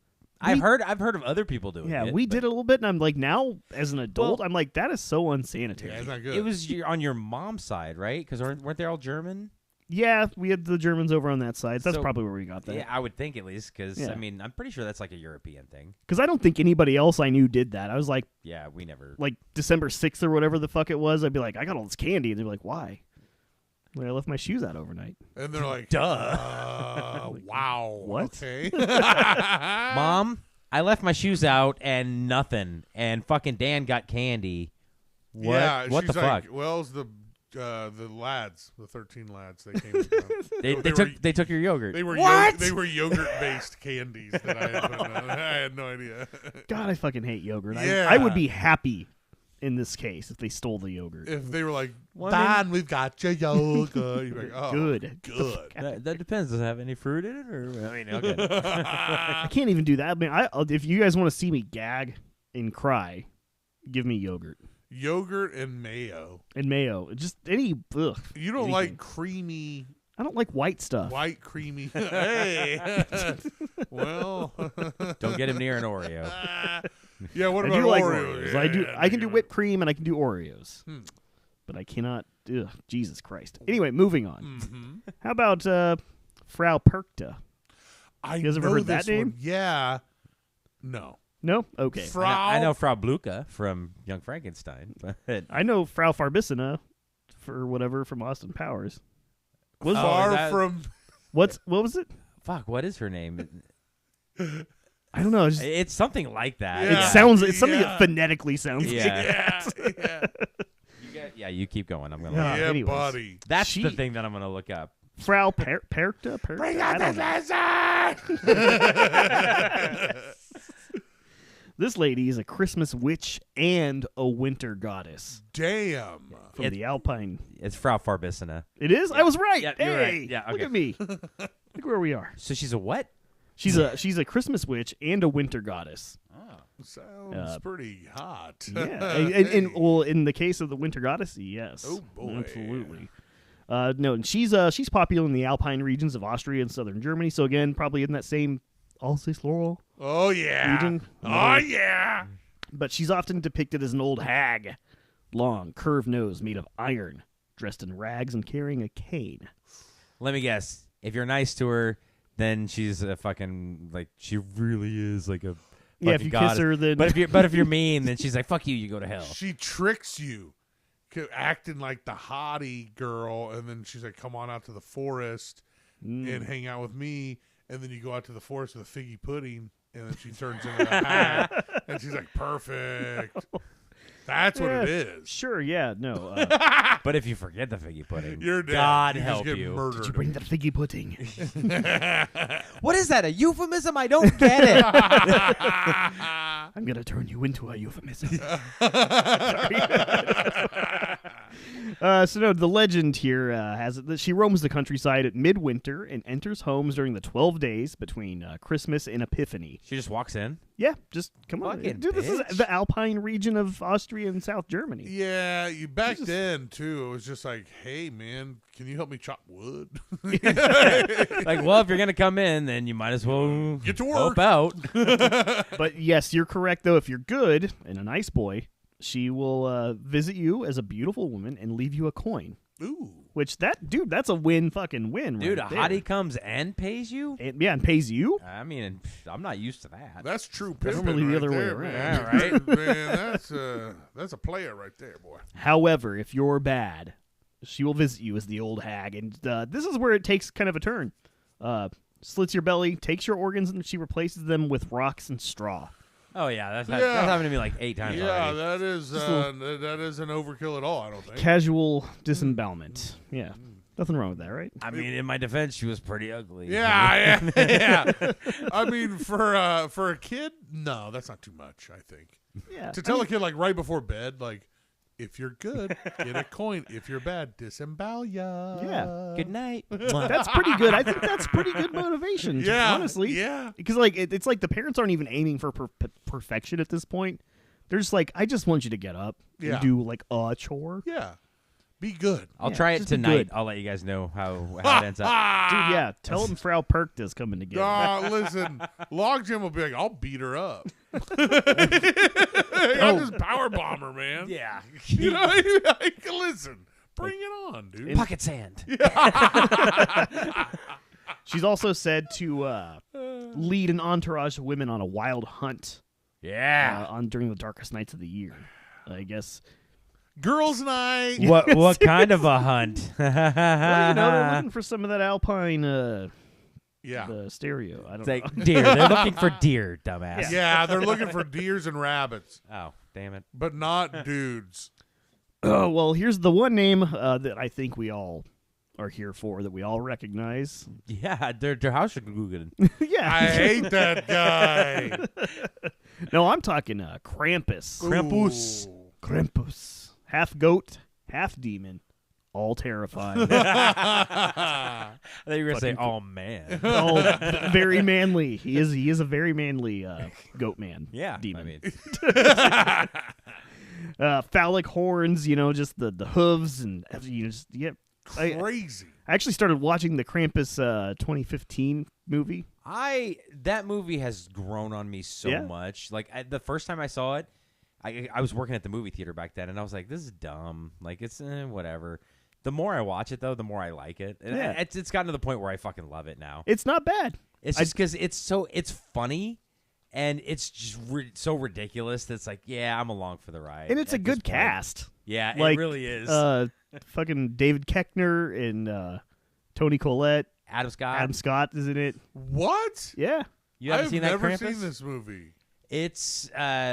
We- I've heard of other people doing Yeah, it. we but did it a little bit, and I'm like, now as an adult, Well- I'm like, that is so unsanitary. Yeah, it's not good. It was on your mom's side, right? Because weren't they all German? Yeah, we had the Germans over on that side. So that's So- probably where we got that. Yeah, I would think at least. Because Yeah. I mean, I'm pretty sure that's like a European thing. Because I don't think anybody else I knew did that. I was like Yeah, we never. December 6th or whatever the fuck it was. I'd be like, I got all this candy. And they'd be like, why? Well, I left my shoes out overnight. And they're like, Duh. wow. What? Okay. Mom, I left my shoes out and nothing, and fucking Dan got candy. What? Yeah, What the she's like, fuck? well, it's the lads, the 13 lads, they came. And, They took your yogurt. they were What? they were yogurt based candies that I had. I had no idea. God, I fucking hate yogurt. Yeah. I would be happy in this case if they stole the yogurt. If they were like, Well, I Dan, we've got your yogurt. You'd be like, oh, Good. good. That depends. Does it have any fruit in it? Or I mean, okay. I can't even do that. I mean, if you guys want to see me gag and cry, give me yogurt Yogurt and mayo. and mayo. Just any. Ugh. You don't Anything. like creamy, I don't like white stuff. white, creamy. Hey. Well. Don't get him near an Oreo. Yeah, what I about do like Oreos? Oreos. I do. Yeah, I can do yeah. whipped cream and I can do Oreos, but I cannot. Ugh, Jesus Christ. Anyway, moving on. Mhm. How about Frau Perkta? I You guys ever know heard that this one. name? Yeah. No. No. Okay. I know Frau Bluka from Young Frankenstein, but I know Frau Farbissina for whatever from Austin Powers. Was Oh, Far is that- from What was it? Fuck, what is her name? I don't know. It's something like that. Yeah. It's something that phonetically sounds. Yeah. Yeah. You keep going. I'm gonna. Yeah. Look. Yeah, anyways. buddy. That's the thing that I'm gonna look up. Frau Perkta. Bring I out don't the know. lizard! This lady is a Christmas witch and a winter goddess Damn. from the Alpine. It's Frau Farbissina. It is. I was right. Yeah, you're hey, right. Yeah, look okay. at me. Look where we are. So she's a what? She's a Christmas witch and a winter goddess. Sounds pretty hot. Yeah, and well, in the case of the winter goddess, yes. Oh, boy. Absolutely. No, and she's popular in the Alpine regions of Austria and southern Germany. So again, probably in that same Alsace-Lorraine Oh, yeah. region. Oh, yeah. But she's often depicted as an old hag, long, curved nose made of iron, dressed in rags and carrying a cane. Let me guess. If you're nice to her, then she's a fucking she really is like a. Yeah, if you goddess. kiss her, then. But if you're mean, then she's like, "Fuck you, you go to hell." She tricks you, acting like the hottie girl, and then she's like, "Come on out to the forest and hang out with me." And then you go out to the forest with a figgy pudding, and then she turns into a hat, and she's like, "Perfect." That's what it is. Sure, yeah, no. But if you forget the figgy pudding, You're dead. God You just help get you. murdered. Did you bring the figgy pudding? What is that? A euphemism? I don't get it. I'm going to turn you into a euphemism. So no, the legend here has it that she roams the countryside at midwinter and enters homes during the 12 days between Christmas and Epiphany. She just walks in. Yeah, just come on. Fucking Dude, this bitch. is the Alpine region of Austria and South Germany. Yeah, back then too. It was just like, "Hey, man, can you help me chop wood?" Like, well, if you're gonna come in, then you might as well Get to help work. out. But yes, you're correct, though. If you're good and a nice boy, she will visit you as a beautiful woman and leave you a coin. Ooh. Which, that's a win fucking win. Dude, right a there. hottie comes and pays you. And pays you? I mean, I'm not used to that. That's true That's pimping normally the right other way there, around. man. Yeah, right? Man, that's a player right there, boy. However, if you're bad, she will visit you as the old hag. And this is where it takes kind of a turn. Slits your belly, takes your organs, and she replaces them with rocks and straw. Oh yeah, that's Yeah. happened to me like 8 times Yeah, already. that is that isn't overkill at all. I don't think. Casual disembowelment. Yeah. Nothing wrong with that, right? I mean, in my defense, she was pretty ugly. Yeah, yeah. I mean, for a kid, no, that's not too much. I think Yeah. to tell a kid like right before bed, like, if you're good, get a coin. If you're bad, disembowel ya. Yeah. Good night. That's pretty good. I think that's pretty good motivation, Yeah, honestly. yeah. Because like it's like the parents aren't even aiming for perfection at this point. They're just like, I just want you to get up Yeah. and do like a chore. Yeah, be good. I'll Yeah, try it just be tonight. good. I'll let you guys know how it ends up. Dude, yeah. Tell them Frau Perkta's coming to get her. Listen, Logjam will be like, I'll beat her up. Oh. I'll just power bomb her, man. Yeah. You know, like, listen, bring it on, dude. Pocket sand. She's also said to lead an entourage of women on a wild hunt Yeah. on during the darkest nights of the year. I guess. Girls' night. What kind of a hunt? Well, they're looking for some of that Alpine Yeah. stereo. I don't It's know. like deer. They're looking for deer, dumbass. Yeah, they're looking for deers and rabbits, Oh, damn it. but not dudes. Oh, well, here's the one name that I think we all are here for, that we all recognize. Yeah, their house should Google. Yeah. I hate that guy. No, I'm talking Krampus. Krampus. Ooh. Krampus. Half goat, half demon, all terrifying. I thought you were gonna say, "Oh man." all very manly. He is a very manly goat man. Yeah, Demon. I mean, Phallic horns, just the hooves and yeah. Crazy. I actually started watching the Krampus 2015 movie. that movie has grown on me so Yeah. much. Like the first time I saw it, I was working at the movie theater back then, and I was like, "This is dumb. Like it's whatever." The more I watch it, though, the more I like it. And Yeah. it's gotten to the point where I fucking love it now. It's not bad. It's just because it's funny, and it's just so ridiculous that it's like, yeah, I'm along for the ride. And it's a at good this point. cast. Yeah, Like, it really is. Fucking David Koechner and Toni Collette. Adam Scott. Adam Scott is in it. What? Yeah. You haven't I've seen that never Krampus? seen this movie. It's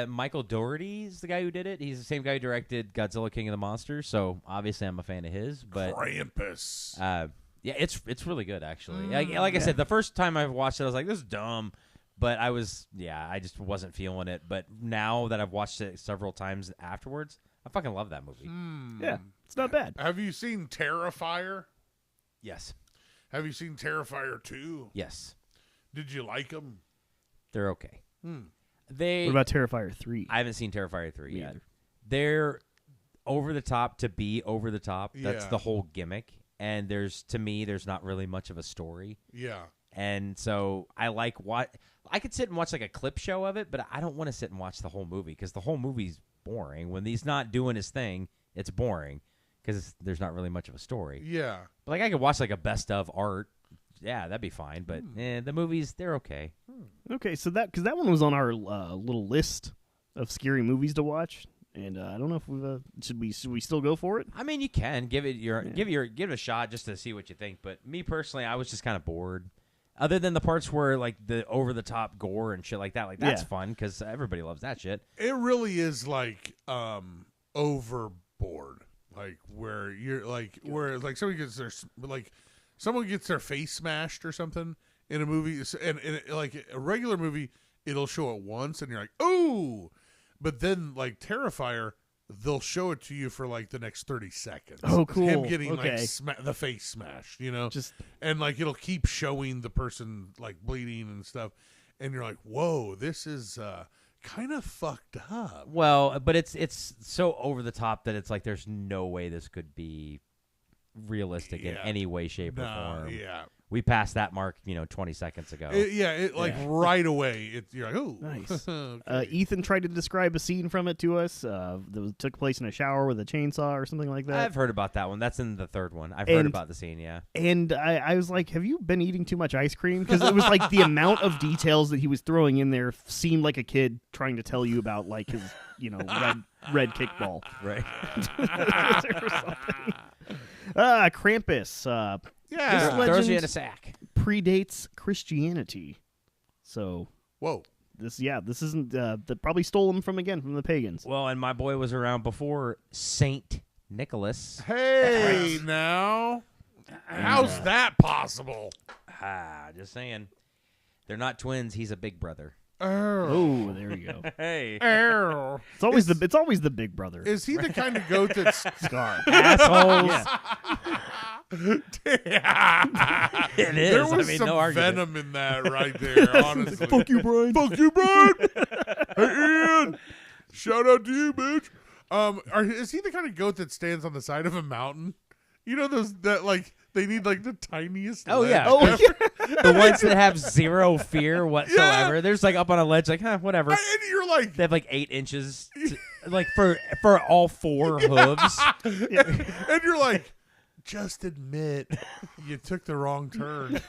Michael Dougherty's the guy who did it. He's the same guy who directed Godzilla King of the Monsters, so obviously I'm a fan of his. But Krampus. yeah, it's really good actually. Like I said, the first time I watched it, I was like, "This is dumb," but I just wasn't feeling it. But now that I've watched it several times afterwards, I fucking love that movie. Yeah. It's not bad. Have you seen Terrifier? Yes, Have you seen Terrifier 2? yes, Did you like them? they're okay. Hmm. They. What about Terrifier 3? I haven't seen Terrifier 3 Me yet. either. They're over the top to be over the top. That's Yeah. the whole gimmick. And there's not really much of a story. Yeah. And so I like what I could sit and watch like a clip show of it, but I don't want to sit and watch the whole movie because the whole movie's boring. When he's not doing his thing, it's boring because there's not really much of a story. Yeah. But like I could watch like a best of art. Yeah, that'd be fine. But the movies, they're okay. Okay, so because that one was on our little list of scary movies to watch, and I don't know if we should we still go for it? I mean, you can give it give it a shot just to see what you think. But me personally, I was just kind of bored. Other than the parts where like the over the top gore and shit like that, like that's fun because everybody loves that shit. It really is like overboard, like where you're like where like someone gets their face smashed or something in a movie, and like a regular movie, it'll show it once, and you're like, oh, but then like Terrifier, they'll show it to you for like the next 30 seconds. Oh, cool. Him getting Okay. like the face smashed, you know, Just and like it'll keep showing the person like bleeding and stuff, and you're like, whoa, this is kind of fucked up. Well, but it's so over the top that it's like there's no way this could be realistic in any way, shape, or form. Yeah. We passed that mark, 20 seconds ago. Right away, you're like, oh, nice. okay. Ethan tried to describe a scene from it to us that took place in a shower with a chainsaw or something like that. I've heard about that one. That's in the third one. I've heard about the scene, yeah. And I was like, have you been eating too much ice cream? Because it was like the amount of details that he was throwing in there seemed like a kid trying to tell you about like his, red kickball. Right. Or something. Krampus. Yeah. This Throws you in legend a sack. predates Christianity. So Whoa. this isn't that probably stole them from the pagans. Well, and my boy was around before Saint Nicholas. Hey, now. How's that possible? Just saying. They're not twins. He's a big brother. Oh, there you go. Hey. It's always the big brother. Is he the kind of goat that's Scar. Assholes. It is. There was some no argument. venom in that right there, honestly. Fuck you, Brian. Fuck you, Brian. Hey, Ian. Shout out to you, bitch. Is he the kind of goat that stands on the side of a mountain? You know those that like they need like the tiniest. Oh, ledge yeah. Oh, ever? yeah. The ones that have zero fear whatsoever. Yeah. They're just like up on a ledge, like, whatever. And you're like, They have like 8 inches, like for all 4 hooves. and you're like, just admit you took the wrong turn.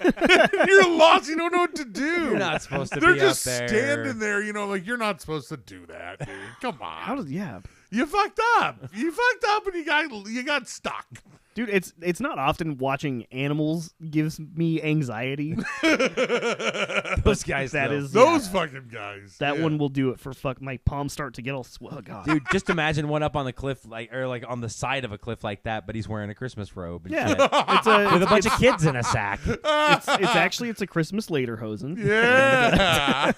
You're lost. You don't know what to do. You're not supposed to They're be just up there. standing there, like you're not supposed to do that, dude. Come on. Yeah. You fucked up. You fucked up, and you got stuck. Dude, it's not often watching animals gives me anxiety. Those guys, That though. is Those fucking guys. that Yeah. one will do it for fuck. My palms start to get all oh god. Dude, just imagine one up on the cliff, or on the side of a cliff like that, but he's wearing a Christmas robe and Yeah, shit. it's With a bunch of kids in a sack. it's a Christmas lederhosen. Yeah.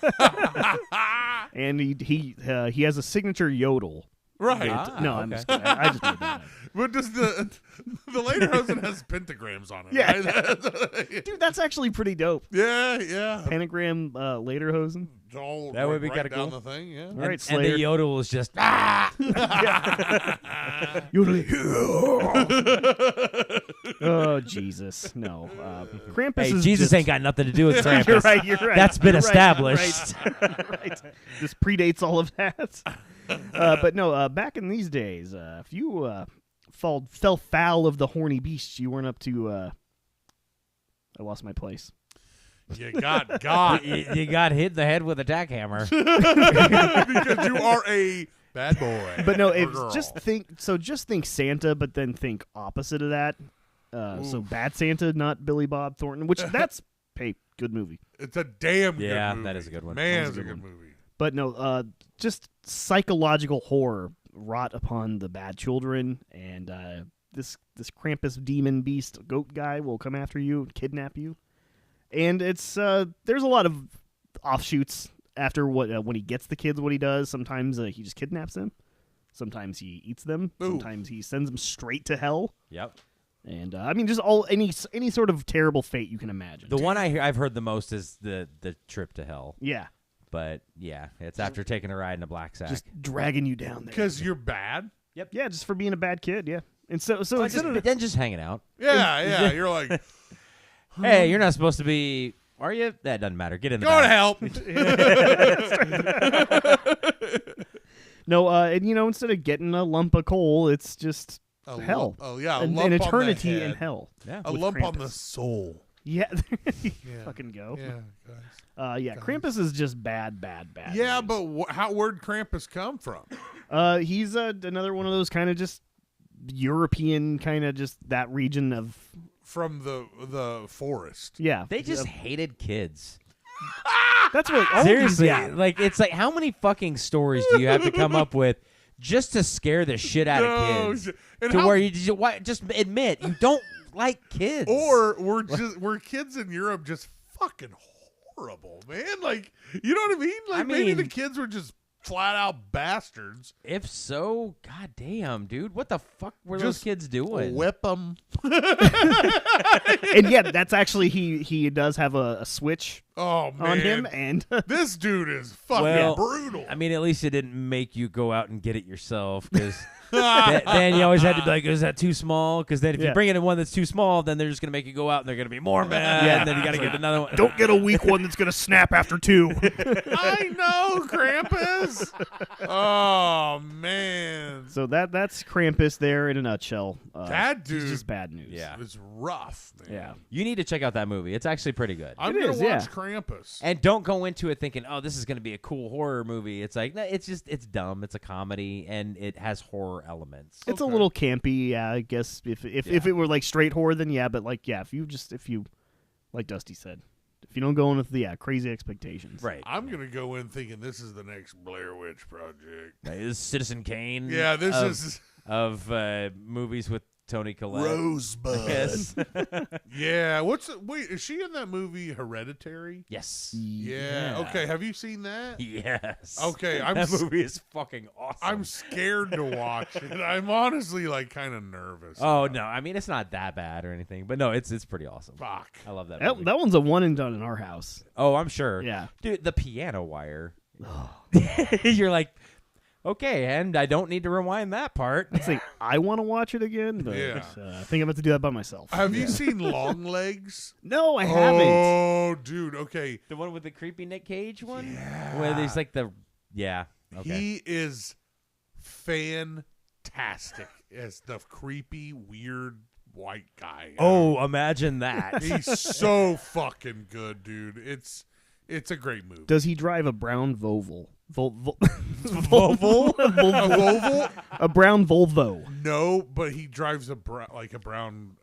And he has a signature yodel. Right. No, okay. I'm just kidding. I just made that up. But does the lederhosen has pentagrams on it? Yeah. Right? Dude, that's actually pretty dope. Yeah. Pentagram lederhosen. It's all That would be right kinda down cool. the thing. Yeah. All right, And Slayer. the yodel is just, Oh Jesus, no. Krampus hey, is Jesus just, ain't got nothing to do with Krampus. You're right. You're right. That's been You're right, established. Right. This predates all of that. But no, back in these days, if you fell foul of the horny beast, you weren't up to. I lost my place. You got God You got hit in the head with a jackhammer. because you are a bad boy. But no, or if girl. just think Santa, but then think opposite of that. So Bad Santa, not Billy Bob Thornton, which that's hey, good movie. It's a damn good Yeah, movie. that is a good one. Man, That it's is a a good good movie. But no, just psychological horror wrought upon the bad children, and this Krampus demon beast goat guy will come after you and kidnap you. And it's there's a lot of offshoots after when he gets the kids. What he does, sometimes he just kidnaps them, sometimes he eats them, Ooh. sometimes he sends them straight to hell. Yep. And I mean, just any sort of terrible fate you can imagine. The one I've heard the most is the trip to hell. Yeah, But yeah, it's after taking a ride in a black sack. just dragging you down there. Because you're bad? Yeah, just for being a bad kid. Yeah, and so instead of then just hanging out. Yeah. You're like, Hey, you're not supposed to be. Are you? That doesn't matter. Get in the go back. to help. no, and instead of getting a lump of coal, it's just hell. An an eternity in hell. Yeah. A with lump on Krampus. the soul. Yeah, Yeah. fucking go. Yeah, guys. Yeah, Krampus is just bad. Yeah, news. but where'd Krampus come from? He's another one of those kind of just European kind of just that region of From the forest. yeah. They just hated kids. that's what all Seriously, These, yeah. like it's like how many fucking stories do you have to come up with just to scare the shit out of kids? And To where you just admit you don't like kids, or we're kids in Europe just fucking horrible, man. Like, you know what I mean? Like, maybe the kids were just flat out bastards. if so, goddamn, dude, what the fuck were those Just kids doing? Whip them. And yeah, that's actually he does have a switch Oh man, on him, and this dude is fucking Well, brutal. I mean, at least it didn't make you go out and get it yourself, because then you always had to be like, is that too small? Because then if you Yeah. bring it in one that's too small, then they're just going to make you go out and they're going to be more mad. Yeah. And then you got to get another one. don't get a weak one that's gonna snap after two. I know, Krampus. Oh man, So that's Krampus there in a nutshell. that dude he's just bad news. Yeah. is rough, man. Yeah. You need to check out that movie. It's actually pretty good. I'm It gonna is, watch yeah. Krampus. And don't go into it thinking, oh, this is going to be a cool horror movie. It's like, no, it's dumb. It's a comedy, and it has horror elements. It's a Okay. little campy, yeah, I guess. If it were like straight horror, then yeah. But like, yeah, if you like Dusty said, if you don't go in with the crazy expectations, Right. I'm gonna go in thinking this is the next Blair Witch Project. This is Citizen Kane. Yeah, this is of movies with Toni Collette. Rosebud. Yes. Yeah, wait, is she in that movie Hereditary? Yes. Yeah. Okay, have you seen that? Yes. Okay, that movie is fucking awesome. I'm scared to watch it. I'm honestly like kind of nervous. Oh no, I mean it's not that bad or anything, but no, it's pretty awesome. Fuck. I love that That, movie. that one's a one and done in our house. Oh, I'm sure. Yeah. Dude, the piano wire. You're like, okay, and I don't need to rewind that part. It's like I want to watch it again, but Yeah. I think I'm about to do that by myself. Have you seen Long Legs? No, I haven't. Oh, dude. Okay. The one with the creepy Nick Cage one? Yeah. Where there's like the yeah. Okay. He is fantastic as the creepy, weird white guy. Oh, imagine that. He's so fucking good, dude. It's a great movie. Does he drive a brown Volvo? Volvo? Volvo? A brown Volvo. No, but he drives a brown,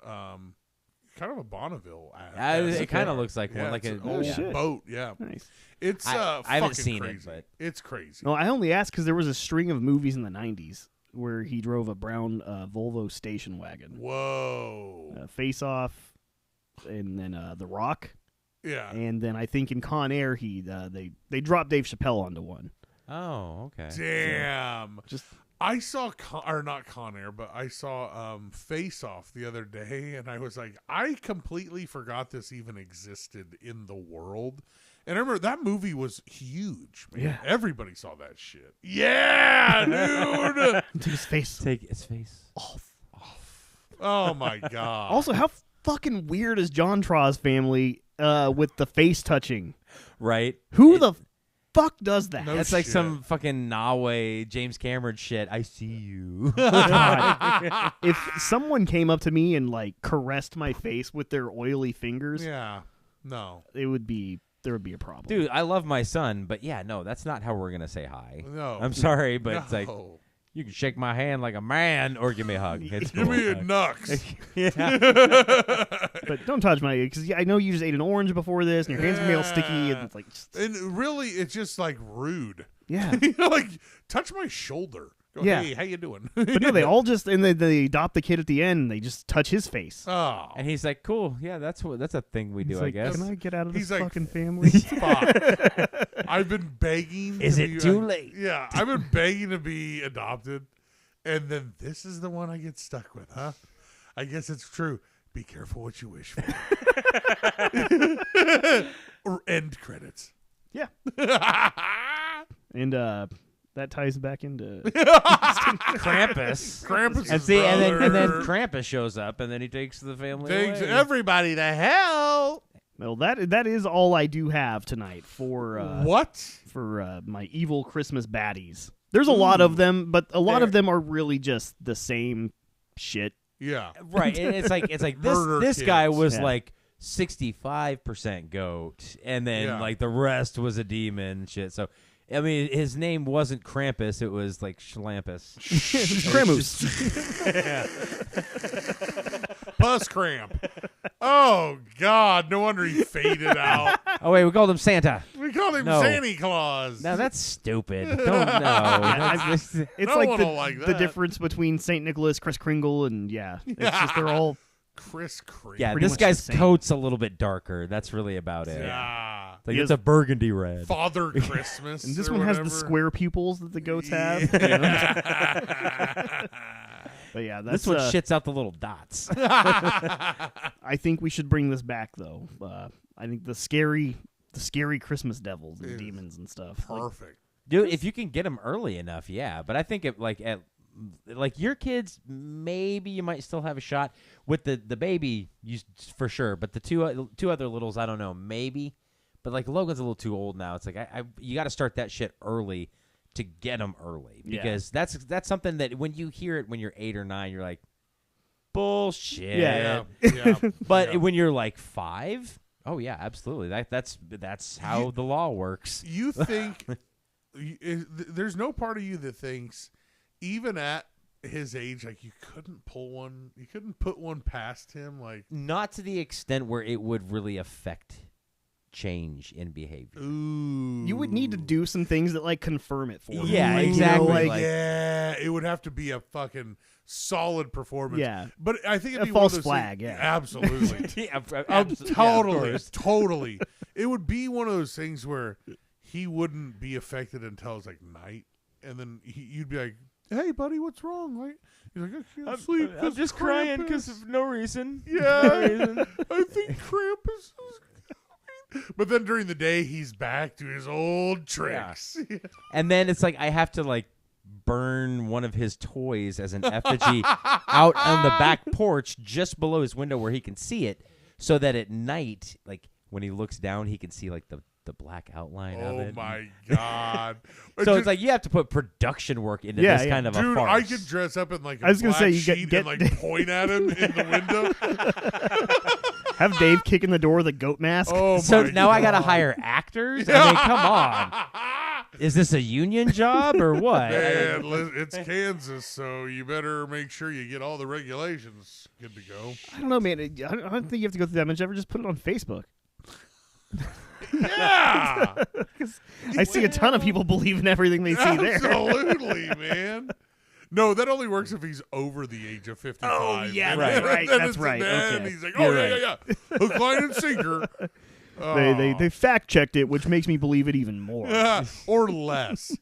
kind of a Bonneville. It kind of looks like Yeah, one, like it's a an old shit. boat. Yeah, Nice. it's I fucking haven't seen it, crazy. but- It's crazy. No, I only asked because there was a string of movies in the 90s where he drove a brown Volvo station wagon. Whoa. Face Off, and then The Rock. Yeah. And then I think in Con Air, they dropped Dave Chappelle onto one. Oh, okay. Damn. Just I saw not Con Air, but I saw Face Off the other day, and I was like, I completely forgot this even existed in the world. And I remember that movie was huge. Man. Yeah. Everybody saw that shit. Yeah, dude. take his face Take his face. off. Oh my god. Also, how fucking weird is John Tra's family with the face touching? Right? Who the fuck does that? No That's like shit. some fucking Nawe James Cameron shit. I see you. God. If someone came up to me and like caressed my face with their oily fingers, Yeah. No. there would be a problem. Dude, I love my son, but yeah, no, that's not how we're gonna say hi. No. I'm sorry, but it's like, No. You can shake my hand like a man or give me a hug. It's Give cool. me a nux. Yeah. But don't touch my, because I know you just ate an orange before this, and your hands gonna be all sticky, and it's like, And really, it's just like rude. yeah. You know, like touch my shoulder. Go, Yeah. hey, how you doing? But no, they all just, and they adopt the kid at the end, and they just touch his face. Oh, And he's like, cool. Yeah, that's a thing we do, He's I like, guess. can I get out of He's this like, fucking family? fuck. I've been begging. Is to it be, too late? Yeah, I've been begging to be adopted, and then this is the one I get stuck with, huh? I guess it's true. Be careful what you wish for. Or end credits. Yeah. And that ties back into Krampus. Krampus And is see, and then brother. Krampus shows up, and then he takes the family Takes away. everybody to hell. well, that is all I do have tonight for What? for my evil Christmas baddies. There's a lot of them, but a lot of them are really just the same shit. Yeah. Right. And it's like Murder this guy kids. was Yeah. like 65% goat, and then Yeah. like the rest was a demon and shit. So I mean, his name wasn't Krampus; it was like Schlampus. Krampus. Pus cramp. Oh, God. No wonder he faded out. Oh wait, we called him Santa. We called him No. Santa Claus. Now that's stupid. Don't know. It's No like one will like the that. difference between Saint Nicholas, Kris Kringle, and it's just they're all Chris Creek. Yeah, pretty this much guy's the same. coat's a little bit darker. That's really about it. Yeah. Like He it's has- a burgundy red. Father Christmas. and this or one has whatever. the square pupils that the goats have. Yeah. But yeah, that's This one shits out the little dots. I think we should bring this back though. I think the scary Christmas devils and Is demons and stuff. Like, Perfect. Dude, if you can get them early enough, yeah. But I think at your kids, maybe you might still have a shot with the baby, for sure. But the two other littles, I don't know, maybe. But like Logan's a little too old now. It's like you got to start that shit early to get them early, because that's something that when you hear it when you're 8 or 9, you're like, bullshit. Yeah. Yeah. But Yeah. when you're like 5, oh yeah, absolutely. That's how the law works. You think there's no part of you that thinks, even at his age, like you couldn't put one past him, like, Not to the extent where it would really affect change in behavior. ooh, you would need to do some things that like confirm it for you. Yeah, Like, you know, exactly. like, Like- yeah, it would have to be a fucking solid performance. Yeah. But I think it'd A be false one of those flag, things, yeah. absolutely. Totally. Totally. It would be one of those things where he wouldn't be affected until it's like night, and then you'd be like, "Hey, buddy, what's wrong?" Like, he's like, "I can't sleep. I'm 'cause just crying Krampus." because of no reason. Yeah, I think Krampus is coming. But then during the day, he's back to his old tricks. And then it's like I have to like burn one of his toys as an effigy out on the back porch just below his window where he can see it, so that at night, like when he looks down, he can see like the black outline of Oh it. my God! So it's like you have to put production work into Yeah, this yeah. kind of dude, a farce. I could dress up in like a I was gonna black say, you sheet get- and like point at him in the window. have Dave kick in the door with a goat mask. Oh So my now I got to God. hire actors? I mean, come on. Is this a union job or what? Man, it's Kansas, so you better make sure you get all the regulations good to go. I don't know, man. I don't think you have to go through that much. Ever just put it on Facebook. Yeah, I see a ton of people believe in everything they see there. absolutely, man. No, that only works if he's over the age of 55. Oh, yeah, And that's then- right, then that's it's- right, Then okay. he's like, You're yeah. Hook, line, and sinker. They fact checked it, which makes me believe it even more. Or less.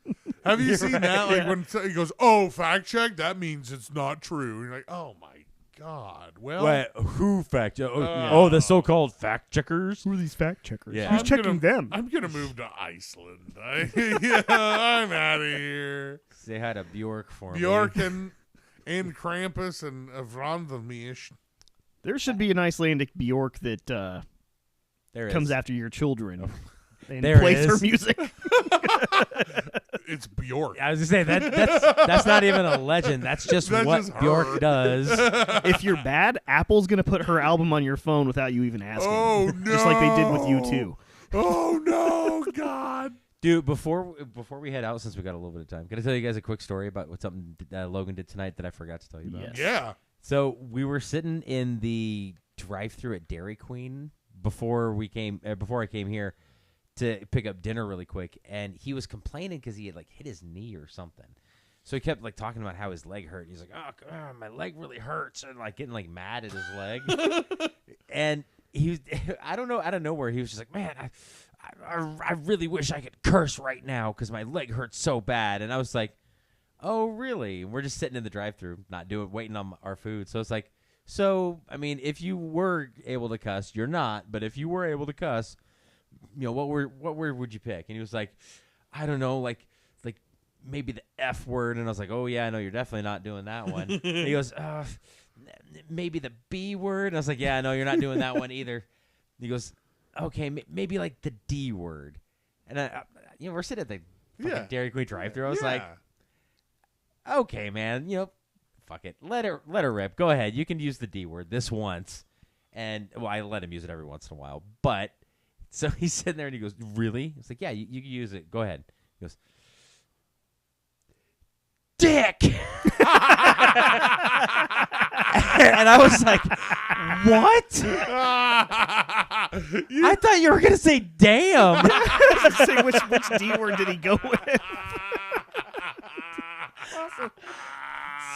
Have you seen that? Like when he goes, "Oh, fact check," that means it's not true. And you're like, "Oh my God!" Well, Wait, who fact? The so-called fact checkers. Who are these fact checkers? Yeah. Who's I'm checking gonna- them? I'm gonna move to Iceland. I'm out of here. Say hi to Bjork for Bjork me. and Krampus and Avranthamish. There should be an Icelandic Bjork that There comes is. after your children and There plays her is. music. It's Bjork. I was gonna say that's not even a legend. That's just That's what just her. Bjork does. If you're bad, Apple's gonna put her album on your phone without you even asking. Oh no! Just like they did with you too. Oh no, God. Dude, before we head out, since we got a little bit of time, can I tell you guys a quick story about what something Logan did tonight that I forgot to tell you about? Yes. Yeah. So we were sitting in the drive-thru at Dairy Queen before I came here to pick up dinner really quick, and he was complaining because he had like hit his knee or something. So he kept like talking about how his leg hurt. He's like, "Oh, God, my leg really hurts," and like getting like mad at his leg. And he was, I don't know, out of nowhere, he was just like, "Man, I really wish I could curse right now because my leg hurts so bad." And I was like, "Oh, really?" We're just sitting in the drive-thru, waiting on our food. So it's like, I mean, if you were able to cuss, you're not, but if you were able to cuss, you know, what word would you pick? And he was like, "I don't know, like maybe the F word." And I was like, "Oh yeah, I know you're definitely not doing that one." And he goes, "Maybe the B word." And I was like, "Yeah, I know you're not doing that one either." He goes, "Okay, maybe like the D word." And we're sitting at the fucking Dairy Queen drive-thru. I was like, "Okay, man, fuck it, let her rip. Go ahead, you can use the D word this once." And I let him use it every once in a while. But so he's sitting there and he goes, "Really?" It's like, "Yeah, you can use it. Go ahead." He goes, "Dick." And I was like, "What?" I thought you were gonna say "damn." Say which D word did he go with?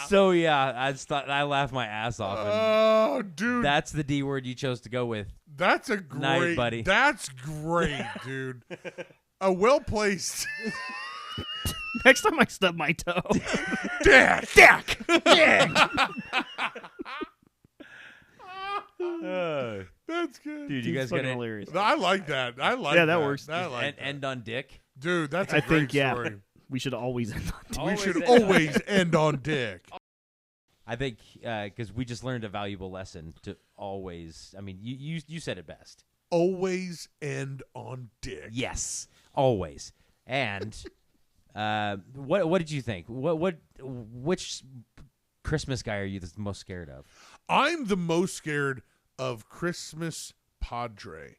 So yeah, I laughed my ass off. Oh, dude, that's the D word you chose to go with. That's a great, night, buddy. That's great, dude. A well placed. Next time I stub my toe. Dick. That's good. Dude, you guys got hilarious. I like that. Yeah, that works. I like that. End on dick. Dude, that's a I great think, story. We should always end on dick. We should always end on dick. I think because we just learned a valuable lesson to always. I mean, you said it best. Always end on dick. Yes, always. And what did you think? Which Christmas guy are you the most scared of? I'm the most scared of Christmas Padre.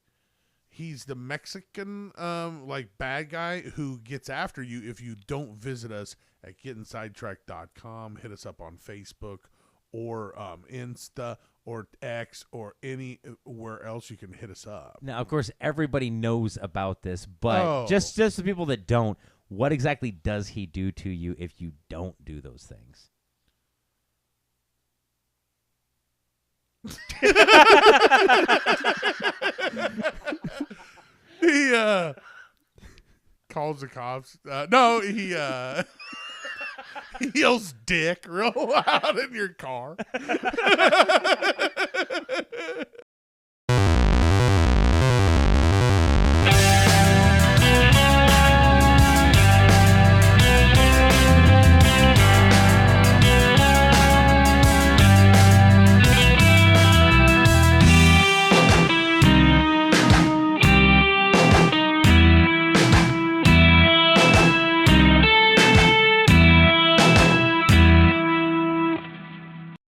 He's the Mexican bad guy who gets after you if you don't visit us at gettinsidetracked.com. Hit us up on Facebook or Insta or X or anywhere else you can hit us up. Now, of course, everybody knows about this, but just the people that don't, what exactly does he do to you if you don't do those things? He calls the cops. No, he yells "dick" real loud in your car.